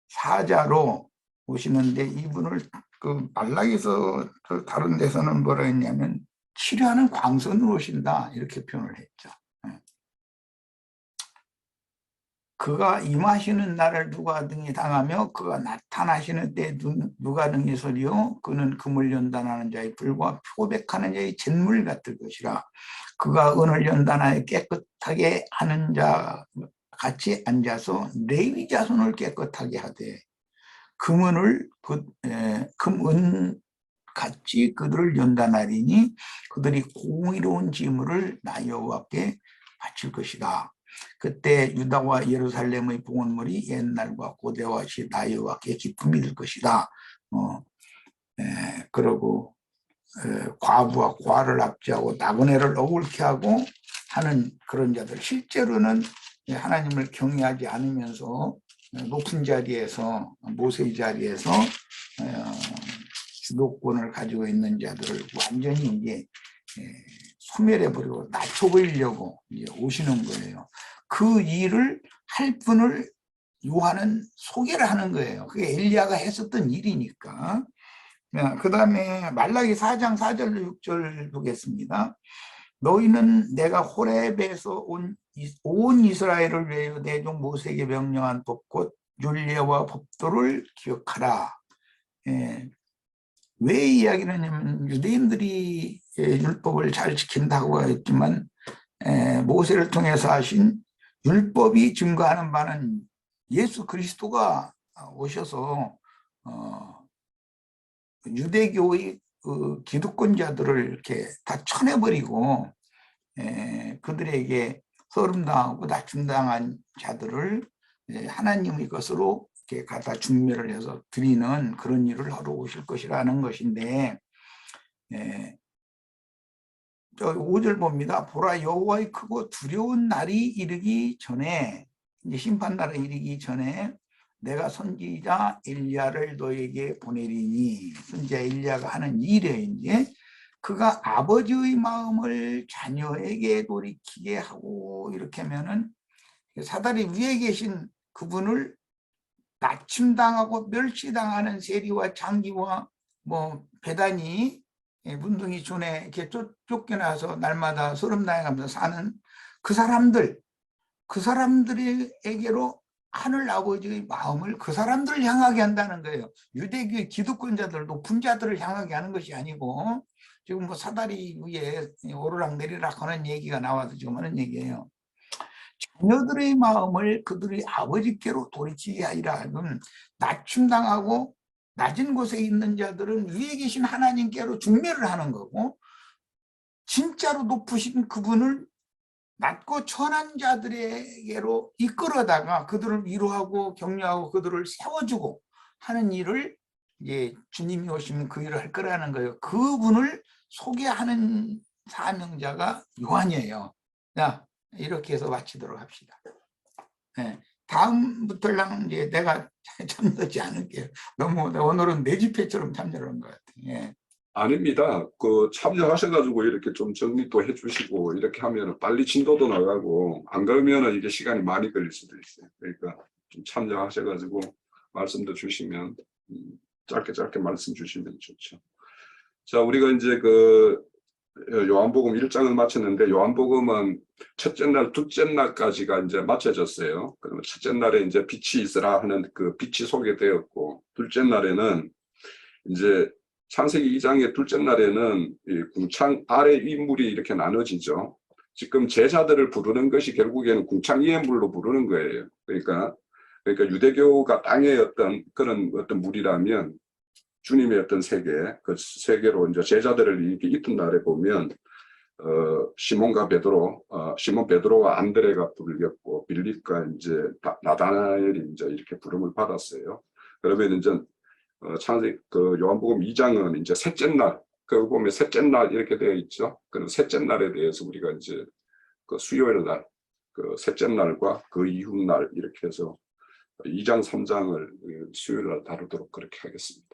사자로 오시는데 이분을 그 말라기서 다른 데서는 뭐라 했냐면 치료하는 광선으로 오신다 이렇게 표현을 했죠. 그가 임하시는 날을 누가 등에 당하며 그가 나타나시는 때 누가 등에 서리요 그는 금을 연단하는 자의 불과 표백하는 자의 잿물 같을 것이라. 그가 은을 연단하여 깨끗하게 하는 자 같이 앉아서 레위 자손을 깨끗하게 하되 금은 같이 그들을 연단하리니 그들이 공의로운 제물을 나 여호와께 바칠 것이다. 그때 유다와 예루살렘의 봉헌물이 옛날과 고대와 같이 나 여호와께 기쁨이 될 것이다. 그러고 과부와 과를 압제하고 나그네를 억울케 하고 하는 그런 자들, 실제로는 하나님을 경외하지 않으면서 높은 자리에서 모세의 자리에서 주도권을 가지고 있는 자들을 완전히 이제 소멸해 버리고 낮춰 보이려고 이제 오시는 거예요. 그 일을 할 분을 요한은 소개를 하는 거예요. 그게 엘리야가 했었던 일이니까. 그 다음에 말라기 4장 4절 6절 보겠습니다. 너희는 내가 호렙에서 온 온 이스라엘을 위하여 내 종 모세에게 명령한 법 곧 율례와 법도를 기억하라. 예. 왜 이야기를 하냐면 유대인들이 율법을 잘 지킨다고 했지만 모세를 통해서 하신 율법이 증거하는 바는 예수 그리스도가 오셔서 유대교의 그 기득권자들을 이렇게 다 쳐내버리고 그들에게 서름당하고 낮춤당한 자들을 하나님의 것으로 이렇게 갖다 중멸을 해서 드리는 그런 일을 하러 오실 것이라는 것인데, 저 5절 봅니다. 보라, 여호와의 크고 두려운 날이 이르기 전에, 이제 심판날에 이르기 전에 내가 선지자 엘리야를 너에게 보내리니, 선지자 엘리야가 하는 일에 이제 그가 아버지의 마음을 자녀에게 돌이키게 하고, 이렇게 하면은 사다리 위에 계신 그분을 낮춤당하고 멸시당하는 세리와 장기와 뭐 배단이 문둥이 존에 이렇게 쫓겨나서 날마다 소름당해가면서 사는 그 사람들에게로 하늘 아버지의 마음을 그 사람들을 향하게 한다는 거예요. 유대교의 기득권자들, 높은 자들을 향하게 하는 것이 아니고, 지금 뭐 사다리 위에 오르락 내리락 하는 얘기가 나와서 지금 하는 얘기예요. 자녀들의 마음을 그들의 아버지께로 돌이키게 하리라. 낮춤당하고 낮은 곳에 있는 자들은 위에 계신 하나님께로 중멸을 하는 거고, 진짜로 높으신 그분을 낮고 천한 자들에게로 이끌어다가 그들을 위로하고 격려하고 그들을 세워주고 하는 일을 이제 주님이 오시면 그 일을 할 거라는 거예요. 그분을 소개하는 사명자가 요한이에요. 자, 이렇게 해서 마치도록 합시다. 네. 다음부터는 이제 내가 참여하지 않을게요. 너무 오늘은 내 집회처럼 참여하는 것 같아요. 예. 아닙니다. 그 참여하셔가지고 이렇게 좀 정리도 해주시고 이렇게 하면 빨리 진도도 나가고, 안 그러면 이게 시간이 많이 걸릴 수도 있어요. 그러니까 좀 참여하셔가지고 말씀도 주시면 짧게 말씀 주시면 좋죠. 자, 우리가 이제 그 요한복음 1장을 마쳤는데, 요한복음은 첫째 날, 둘째 날까지가 이제 마쳐졌어요. 그러면 첫째 날에 이제 빛이 있으라 하는 그 빛이 소개되었고, 둘째 날에는 이제 창세기 2장의 둘째 날에는 이 궁창 아래 윗물이 이렇게 나눠지죠. 지금 제자들을 부르는 것이 결국에는 궁창 위의 물로 부르는 거예요. 그러니까 유대교가 땅의 그런 물이라면, 주님의 어떤 세계, 그 세계로 이제 제자들을 이렇게 이튿날에 보면, 시몬과 베드로, 시몬 베드로와 안드레가 불렸고, 빌립과 이제 나다나엘이 이제 이렇게 부름을 받았어요. 그러면 이제 창세기 그 요한복음 2장은 이제 셋째 날, 그 보면 셋째 날 이렇게 되어 있죠. 그럼 셋째 날에 대해서 우리가 이제 그 수요일 날, 그 셋째 날과 그 이후 날 이렇게 해서 2장, 3장을 수요일 날 다루도록 그렇게 하겠습니다.